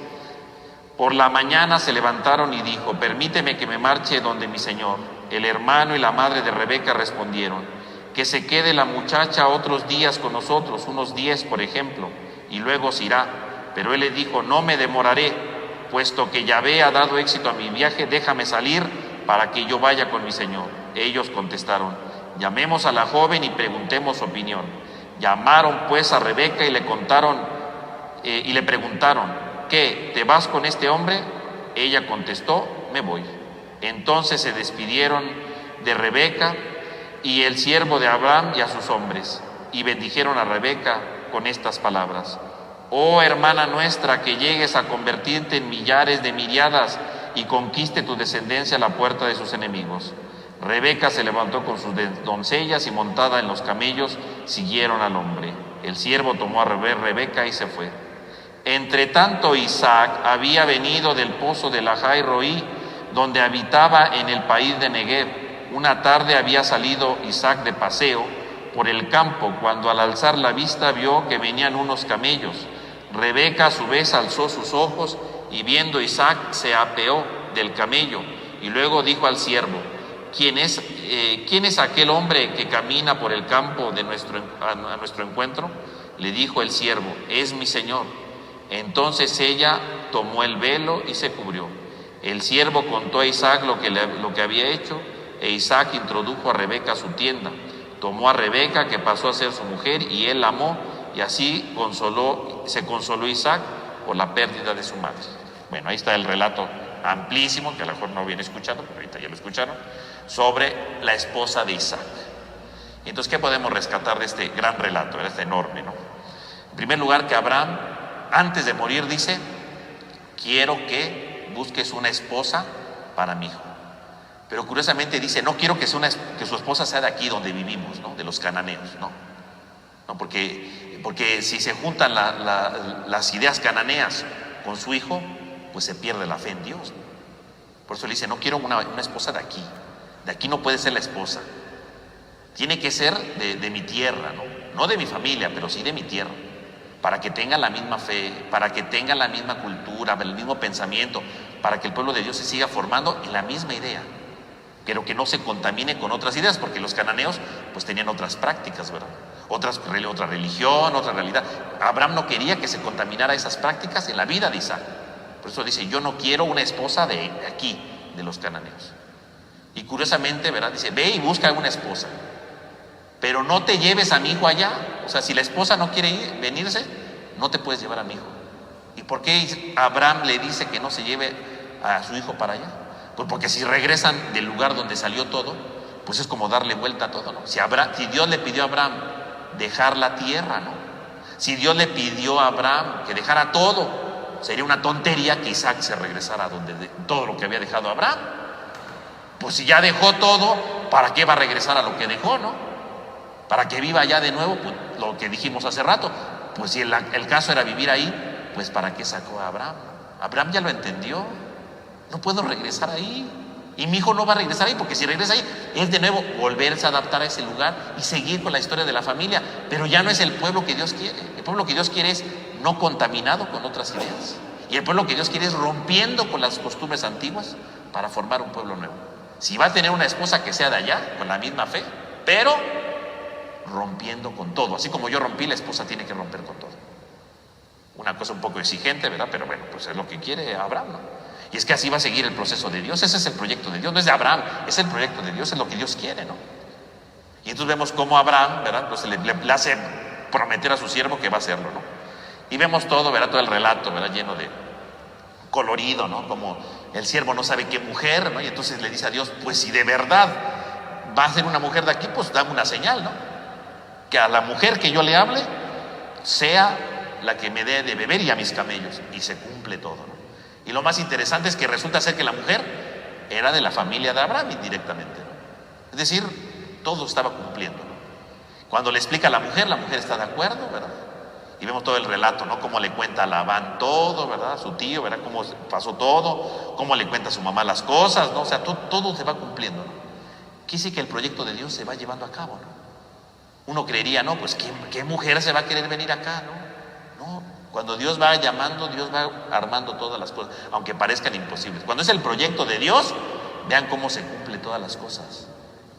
Por la mañana se levantaron y dijo: permíteme que me marche donde mi señor. El hermano y la madre de Rebeca respondieron: que se quede la muchacha otros días con nosotros, unos 10 por ejemplo, y luego se irá. Pero él le dijo: no me demoraré, puesto que Yahvé ha dado éxito a mi viaje, déjame salir para que yo vaya con mi señor. Ellos contestaron: llamemos a la joven y preguntemos su opinión. Llamaron pues a Rebeca y le contaron y le preguntaron: ¿qué? ¿Te vas con este hombre? Ella contestó: me voy. Entonces se despidieron de Rebeca y el siervo de Abraham y a sus hombres, y bendijeron a Rebeca con estas palabras: oh hermana nuestra, que llegues a convertirte en millares de miriadas y conquiste tu descendencia a la puerta de sus enemigos. Rebeca se levantó con sus doncellas y, montada en los camellos, siguieron al hombre. El siervo tomó a Rebeca y se fue. Entre tanto, Isaac había venido del pozo de Lahai Roí, donde habitaba en el país de Negev. Una tarde había salido Isaac de paseo por el campo, cuando al alzar la vista vio que venían unos camellos. Rebeca a su vez alzó sus ojos y, viendo Isaac, se apeó del camello, y luego dijo al siervo: ¿quién es aquel hombre que camina por el campo a nuestro encuentro? Le dijo el siervo: es mi señor. Entonces ella tomó el velo y se cubrió. El siervo contó a Isaac lo que había hecho, e Isaac introdujo a Rebeca a su tienda. Tomó a Rebeca, que pasó a ser su mujer, y él la amó, y así se consoló Isaac por la pérdida de su madre. Bueno, ahí está el relato amplísimo, que a lo mejor no viene escuchando, pero ahorita ya lo escucharon, sobre la esposa de Isaac. Y entonces, ¿qué podemos rescatar de este gran relato? Este enorme, ¿no? En primer lugar, que Abraham, antes de morir, dice: quiero que busques una esposa para mi hijo. Pero curiosamente dice: no quiero que su esposa sea de aquí donde vivimos, ¿no? De los cananeos, ¿no? Porque si se juntan las ideas cananeas con su hijo, pues se pierde la fe en Dios, ¿no? Por eso le dice: no quiero una esposa de aquí no puede ser la esposa, tiene que ser de mi tierra, no de mi familia, pero sí de mi tierra, para que tengan la misma fe, para que tengan la misma cultura, el mismo pensamiento, para que el pueblo de Dios se siga formando en la misma idea, pero que no se contamine con otras ideas, porque los cananeos pues tenían otras prácticas, ¿verdad? Otra religión, otra realidad. Abraham no quería que se contaminara esas prácticas en la vida de Isaac. Por eso dice: yo no quiero una esposa de aquí, de los cananeos. Y curiosamente, ¿verdad? Dice: ve y busca una esposa. pero no te lleves a mi hijo allá. O sea, si la esposa no quiere venirse, no te puedes llevar a mi hijo. ¿Y por qué Abraham le dice que no se lleve a su hijo para allá? Pues porque si regresan del lugar donde salió todo, pues es como darle vuelta a todo, ¿no? Si Dios le pidió a Abraham dejar la tierra, ¿no? Si Dios le pidió a Abraham que dejara todo, sería una tontería que Isaac se regresara a todo lo que había dejado Abraham. Pues si ya dejó todo, ¿para qué va a regresar a lo que dejó, no? Para que viva allá de nuevo, pues lo que dijimos hace rato. Pues si el caso era vivir ahí, pues ¿para qué sacó a Abraham? Abraham ya lo entendió. No puedo regresar ahí. Y mi hijo no va a regresar ahí, porque si regresa ahí, es de nuevo volverse a adaptar a ese lugar y seguir con la historia de la familia. Pero ya no es el pueblo que Dios quiere. El pueblo que Dios quiere es no contaminado con otras ideas. Y el pueblo que Dios quiere es rompiendo con las costumbres antiguas para formar un pueblo nuevo. Si va a tener una esposa que sea de allá, con la misma fe, pero rompiendo con todo. Así como yo rompí, la esposa tiene que romper con todo. Una cosa un poco exigente, ¿verdad? Pero bueno, pues es lo que quiere Abraham, ¿no? Y es que así va a seguir el proceso de Dios. Ese es el proyecto de Dios, no es de Abraham, es el proyecto de Dios, es lo que Dios quiere, ¿no? Y entonces vemos cómo Abraham, ¿verdad? Pues le hace prometer a su siervo que va a hacerlo, ¿no? Y vemos todo, ¿verdad? Todo el relato, ¿verdad? Lleno de colorido, ¿no? Como el siervo no sabe qué mujer, ¿no? Y entonces le dice a Dios, pues si de verdad va a ser una mujer de aquí, pues dame una señal, ¿no? Que a la mujer que yo le hable sea la que me dé de beber y a mis camellos. Y se cumple todo, ¿no? Y lo más interesante es que resulta ser que la mujer era de la familia de Abraham indirectamente, ¿no? Es decir, todo estaba cumpliendo, ¿no? Cuando le explica a la mujer está de acuerdo, ¿verdad? Y vemos todo el relato, ¿no? Cómo le cuenta a Labán todo, ¿verdad? A su tío, ¿verdad? Cómo pasó todo, cómo le cuenta a su mamá las cosas, ¿no? O sea, todo se va cumpliendo, ¿no? Quiere decir que el proyecto de Dios se va llevando a cabo, ¿no? Uno creería, no, pues ¿qué mujer se va a querer venir acá, no? No. Cuando Dios va llamando, Dios va armando todas las cosas, aunque parezcan imposibles. Cuando es el proyecto de Dios, vean cómo se cumple todas las cosas.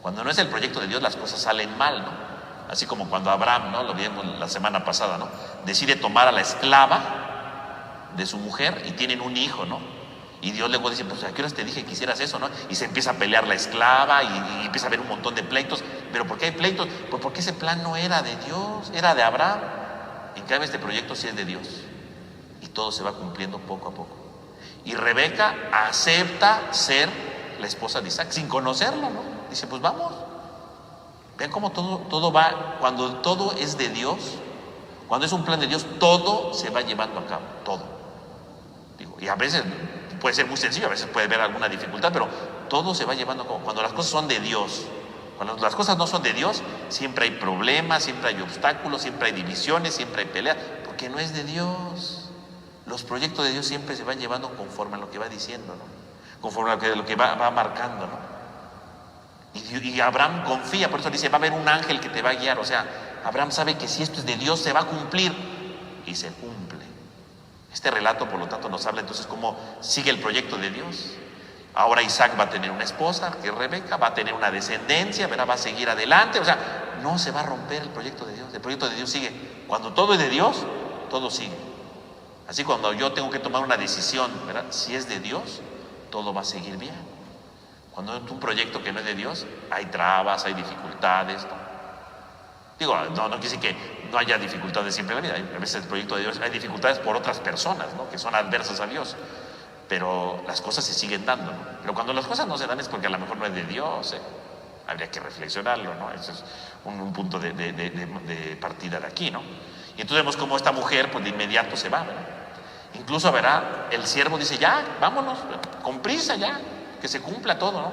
Cuando no es el proyecto de Dios, las cosas salen mal, ¿no? Así como cuando Abraham, ¿no? Lo vimos la semana pasada, ¿no? Decide tomar a la esclava de su mujer y tienen un hijo, ¿no? Y Dios luego dice, pues ¿a qué horas te dije que hicieras eso, no? Y se empieza a pelear la esclava y empieza a haber un montón de pleitos. ¿Pero por qué hay pleitos? Pues porque ese plan no era de Dios, era de Abraham. En cambio este proyecto sí es de Dios. Y todo se va cumpliendo poco a poco. Y Rebeca acepta ser la esposa de Isaac sin conocerlo, ¿no? Dice, pues vamos. Vean cómo todo va, cuando todo es de Dios, cuando es un plan de Dios, todo se va llevando a cabo, todo. Digo, y a veces puede ser muy sencillo, a veces puede haber alguna dificultad, pero todo se va llevando a cabo. Cuando las cosas son de Dios, cuando las cosas no son de Dios, siempre hay problemas, siempre hay obstáculos, siempre hay divisiones, siempre hay peleas, porque no es de Dios. Los proyectos de Dios siempre se van llevando conforme a lo que va diciendo, ¿no? Conforme a lo que va marcando, ¿no? Y Abraham confía, por eso dice, va a haber un ángel que te va a guiar. O sea, Abraham sabe que si esto es de Dios se va a cumplir, y se cumple. Este relato, por lo tanto, nos habla entonces cómo sigue el proyecto de Dios. Ahora Isaac va a tener una esposa, que es Rebeca, va a tener una descendencia, ¿verdad? Va a seguir adelante. O sea, no se va a romper el proyecto de Dios. El proyecto de Dios sigue. Cuando todo es de Dios, todo sigue. Así cuando yo tengo que tomar una decisión, ¿verdad? Si es de Dios, todo va a seguir bien. Cuando es un proyecto que no es de Dios, hay trabas, hay dificultades, ¿no? Digo, no quiere decir que no haya dificultades siempre en la vida. A veces el proyecto de Dios hay dificultades por otras personas, ¿no? Que son adversas a Dios. Pero las cosas se siguen dando, ¿no? Pero cuando las cosas no se dan es porque a lo mejor no es de Dios, ¿eh? Habría que reflexionarlo, ¿no? Ese es un punto de partida de aquí, ¿no? Y entonces vemos cómo esta mujer, pues de inmediato se va, ¿verdad? Incluso, verá, el siervo dice, ya, vámonos, con prisa ya, que se cumpla todo, ¿no?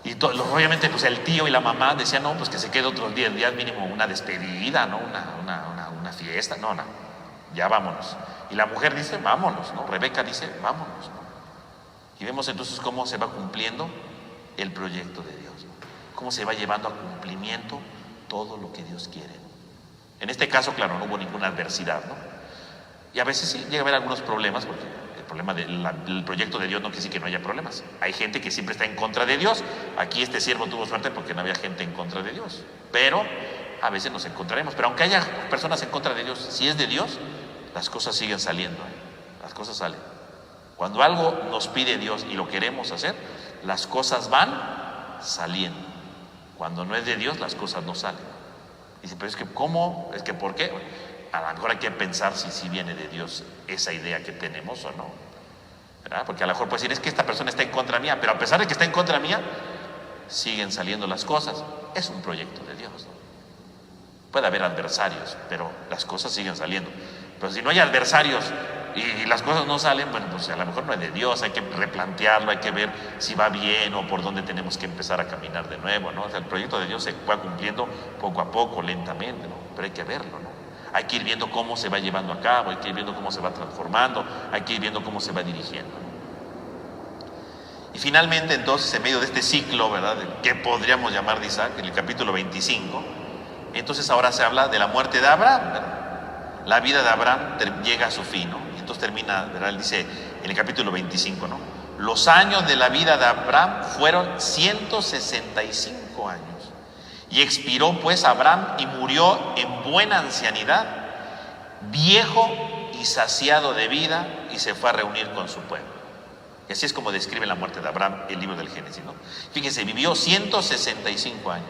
Y obviamente, pues el tío y la mamá decían, no, pues que se quede otros 10 días mínimo, una despedida, ¿no? Una fiesta, no, ya vámonos. Y la mujer dice, vámonos, ¿no? Rebeca dice, vámonos, ¿no? Y vemos entonces cómo se va cumpliendo el proyecto de Dios, ¿no? Cómo se va llevando a cumplimiento todo lo que Dios quiere, ¿no? En este caso, claro, no hubo ninguna adversidad, ¿no? Y a veces sí llega a haber algunos problemas, porque el problema del proyecto de Dios no quiere decir que no haya problemas. Hay gente que siempre está en contra de Dios. Aquí este siervo tuvo suerte porque no había gente en contra de Dios. Pero a veces nos encontraremos. Pero aunque haya personas en contra de Dios, si es de Dios, las cosas siguen saliendo, ¿eh? Las cosas salen. Cuando algo nos pide Dios y lo queremos hacer, las cosas van saliendo. Cuando no es de Dios, las cosas no salen. Dice, pero es que ¿cómo? Es que ¿por qué? Bueno, a lo mejor hay que pensar si viene de Dios esa idea que tenemos o no, ¿verdad? Porque a lo mejor puede decir, es que esta persona está en contra mía, pero a pesar de que está en contra mía, siguen saliendo las cosas. Es un proyecto de Dios, ¿no? Puede haber adversarios, pero las cosas siguen saliendo. Pero si no hay adversarios y las cosas no salen, bueno, pues a lo mejor no es de Dios, hay que replantearlo, hay que ver si va bien o por dónde tenemos que empezar a caminar de nuevo, ¿no? O sea, el proyecto de Dios se va cumpliendo poco a poco, lentamente, ¿no? Pero hay que verlo, ¿no? Hay que ir viendo cómo se va llevando a cabo, hay que ir viendo cómo se va transformando, hay que ir viendo cómo se va dirigiendo, ¿no? Y finalmente, entonces, en medio de este ciclo, ¿verdad?, que podríamos llamar de Isaac, en el capítulo 25, entonces ahora se habla de la muerte de Abraham, ¿verdad? La vida de Abraham llega a su fin, ¿no? Y entonces termina, ¿verdad? Él dice en el capítulo 25, ¿no? Los años de la vida de Abraham fueron 165 años. Y expiró pues Abraham y murió en buena ancianidad, viejo y saciado de vida, y se fue a reunir con su pueblo. Y así es como describe la muerte de Abraham el libro del Génesis, ¿no? Fíjense, vivió 165 años,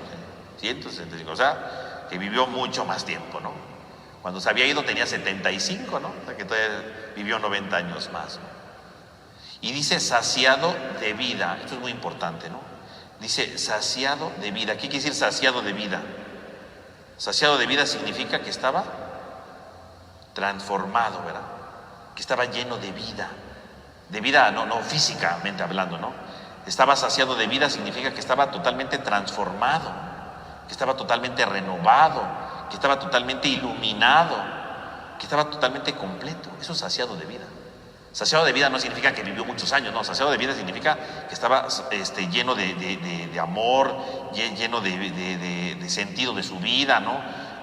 165, o sea, que vivió mucho más tiempo, ¿no? Cuando se había ido tenía 75, ¿no? O sea, que todavía vivió 90 años más, ¿no? Y dice saciado de vida, esto es muy importante, ¿no? Dice saciado de vida. ¿Qué quiere decir saciado de vida? Saciado de vida significa que estaba transformado, ¿verdad? Que estaba lleno de vida, no físicamente hablando, ¿no? Estaba saciado de vida significa que estaba totalmente transformado, que estaba totalmente renovado, que estaba totalmente iluminado, que estaba totalmente completo. Eso es saciado de vida. Saciado de vida no significa que vivió muchos años, no. Saciado de vida significa que estaba lleno de amor, lleno de sentido de su vida, ¿no?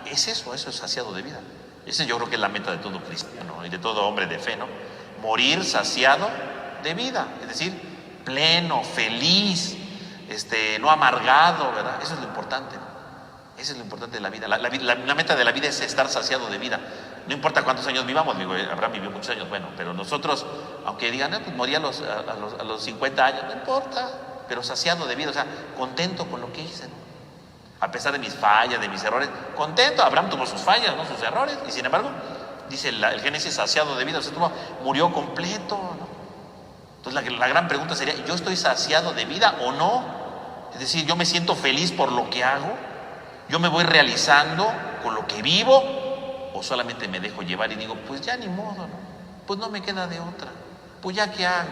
Es eso es saciado de vida. Ese yo creo que es la meta de todo cristiano y de todo hombre de fe, ¿no? Morir saciado de vida, es decir, pleno, feliz, no amargado, ¿verdad? Eso es lo importante, ¿no? Eso es lo importante de la vida. La meta de la vida es estar saciado de vida. No importa cuántos años vivamos, digo, Abraham vivió muchos años, bueno, pero nosotros, aunque digan, pues morí a los 50 años, no importa, pero saciado de vida, o sea, contento con lo que hice, ¿no? A pesar de mis fallas, de mis errores, contento. Abraham tuvo sus fallas, ¿no? Sus errores, y sin embargo, dice el Génesis, saciado de vida, o sea, murió completo, ¿no? Entonces la gran pregunta sería, ¿yo estoy saciado de vida o no? Es decir, ¿yo me siento feliz por lo que hago? ¿Yo me voy realizando con lo que vivo? ¿O solamente me dejo llevar y digo, pues ya ni modo, ¿no? Pues no me queda de otra. Pues ya qué hago.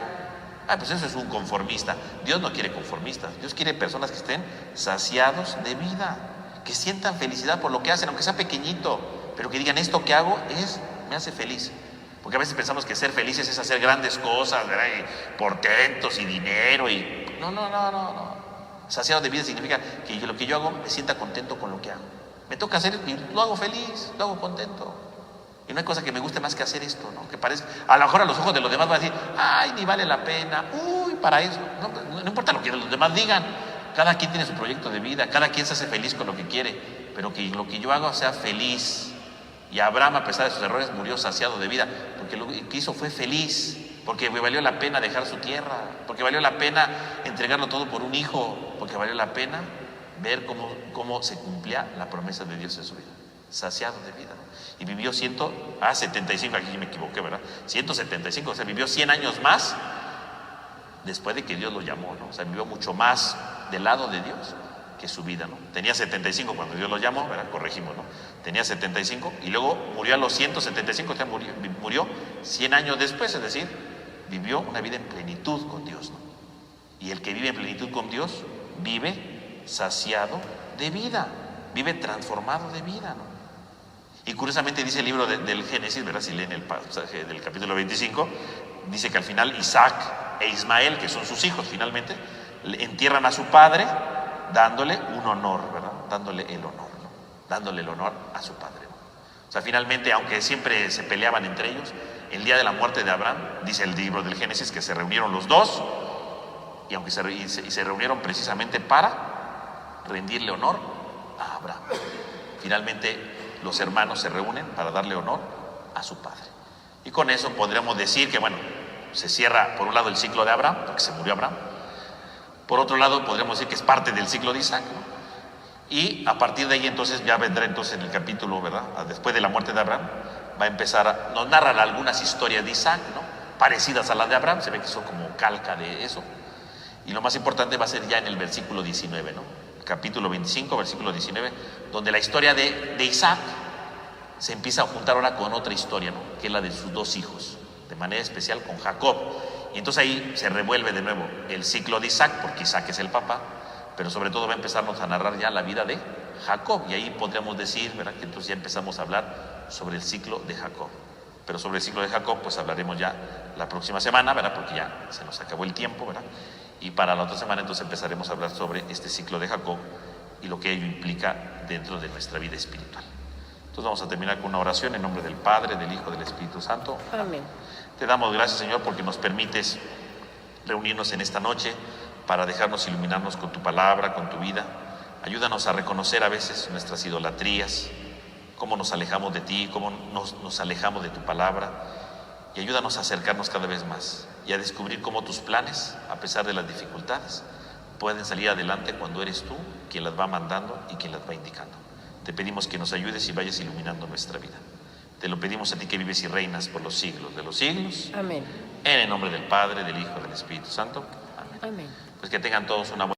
Pues eso es un conformista. Dios no quiere conformistas. Dios quiere personas que estén saciados de vida, que sientan felicidad por lo que hacen, aunque sea pequeñito, pero que digan, esto que hago me hace feliz. Porque a veces pensamos que ser felices es hacer grandes cosas, ¿verdad? Y portentos y dinero y... No. Saciado de vida significa que lo que yo hago me sienta contento con lo que hago. Me toca hacer y lo hago feliz, lo hago contento. Y no hay cosa que me guste más que hacer esto, ¿no? Que parece, a lo mejor a los ojos de los demás van a decir, ay, ni vale la pena, uy, para eso. No importa lo que los demás digan. Cada quien tiene su proyecto de vida, cada quien se hace feliz con lo que quiere, pero que lo que yo hago sea feliz. Y Abraham, a pesar de sus errores, murió saciado de vida, porque lo que hizo fue feliz, porque valió la pena dejar su tierra, porque valió la pena entregarlo todo por un hijo, porque valió la pena ver cómo se cumplía la promesa de Dios en su vida, saciado de vida, ¿no? Y vivió 75, aquí me equivoqué, ¿verdad? 175, o sea, vivió 100 años más después de que Dios lo llamó, ¿no? O sea, vivió mucho más del lado de Dios que su vida, ¿no? Tenía 75 cuando Dios lo llamó, ¿verdad? Corregimos, ¿no? Tenía 75 y luego murió a los 175, o sea, murió 100 años después, es decir, vivió una vida en plenitud con Dios, ¿no? Y el que vive en plenitud con Dios vive saciado de vida, vive transformado de vida, ¿no? Y curiosamente dice el libro del Génesis, ¿verdad? Si leen el pasaje del capítulo 25, dice que al final Isaac e Ismael, que son sus hijos finalmente, entierran a su padre dándole un honor, ¿verdad? Dándole el honor, ¿no? Dándole el honor a su padre, ¿no? O sea, finalmente, aunque siempre se peleaban entre ellos, el día de la muerte de Abraham, dice el libro del Génesis, que se reunieron los dos, y aunque se reunieron precisamente para rendirle honor a Abraham. Finalmente, los hermanos se reúnen para darle honor a su padre. Y con eso podríamos decir que, bueno, se cierra por un lado el ciclo de Abraham, porque se murió Abraham. Por otro lado, podríamos decir que es parte del ciclo de Isaac, ¿no? Y a partir de ahí entonces ya vendrá entonces en el capítulo, ¿verdad? Después de la muerte de Abraham, va a empezar, nos narran algunas historias de Isaac, ¿no? Parecidas a las de Abraham, se ve que son como calca de eso. Y lo más importante va a ser ya en el versículo 19, ¿no? Capítulo 25, versículo 19, donde la historia de Isaac se empieza a juntar ahora con otra historia, ¿no? Que es la de sus dos hijos, de manera especial con Jacob. Y entonces ahí se revuelve de nuevo el ciclo de Isaac, porque Isaac es el papá, pero sobre todo va a empezarnos a narrar ya la vida de Jacob. Y ahí podríamos decir, ¿verdad?, que entonces ya empezamos a hablar sobre el ciclo de Jacob. Pero sobre el ciclo de Jacob pues hablaremos ya la próxima semana, ¿verdad?, porque ya se nos acabó el tiempo, ¿verdad? Y para la otra semana entonces empezaremos a hablar sobre este ciclo de Jacob y lo que ello implica dentro de nuestra vida espiritual. Entonces vamos a terminar con una oración en nombre del Padre, del Hijo, del Espíritu Santo. Amén. Te damos gracias, Señor, porque nos permites reunirnos en esta noche para dejarnos iluminarnos con tu palabra, con tu vida. Ayúdanos a reconocer a veces nuestras idolatrías, cómo nos alejamos de ti, cómo nos alejamos de tu palabra, y ayúdanos a acercarnos cada vez más y a descubrir cómo tus planes, a pesar de las dificultades, pueden salir adelante cuando eres tú quien las va mandando y quien las va indicando. Te pedimos que nos ayudes y vayas iluminando nuestra vida. Te lo pedimos a ti que vives y reinas por los siglos de los siglos. Amén. En el nombre del Padre, del Hijo y del Espíritu Santo. Amén. Amén. Pues que tengan todos una buena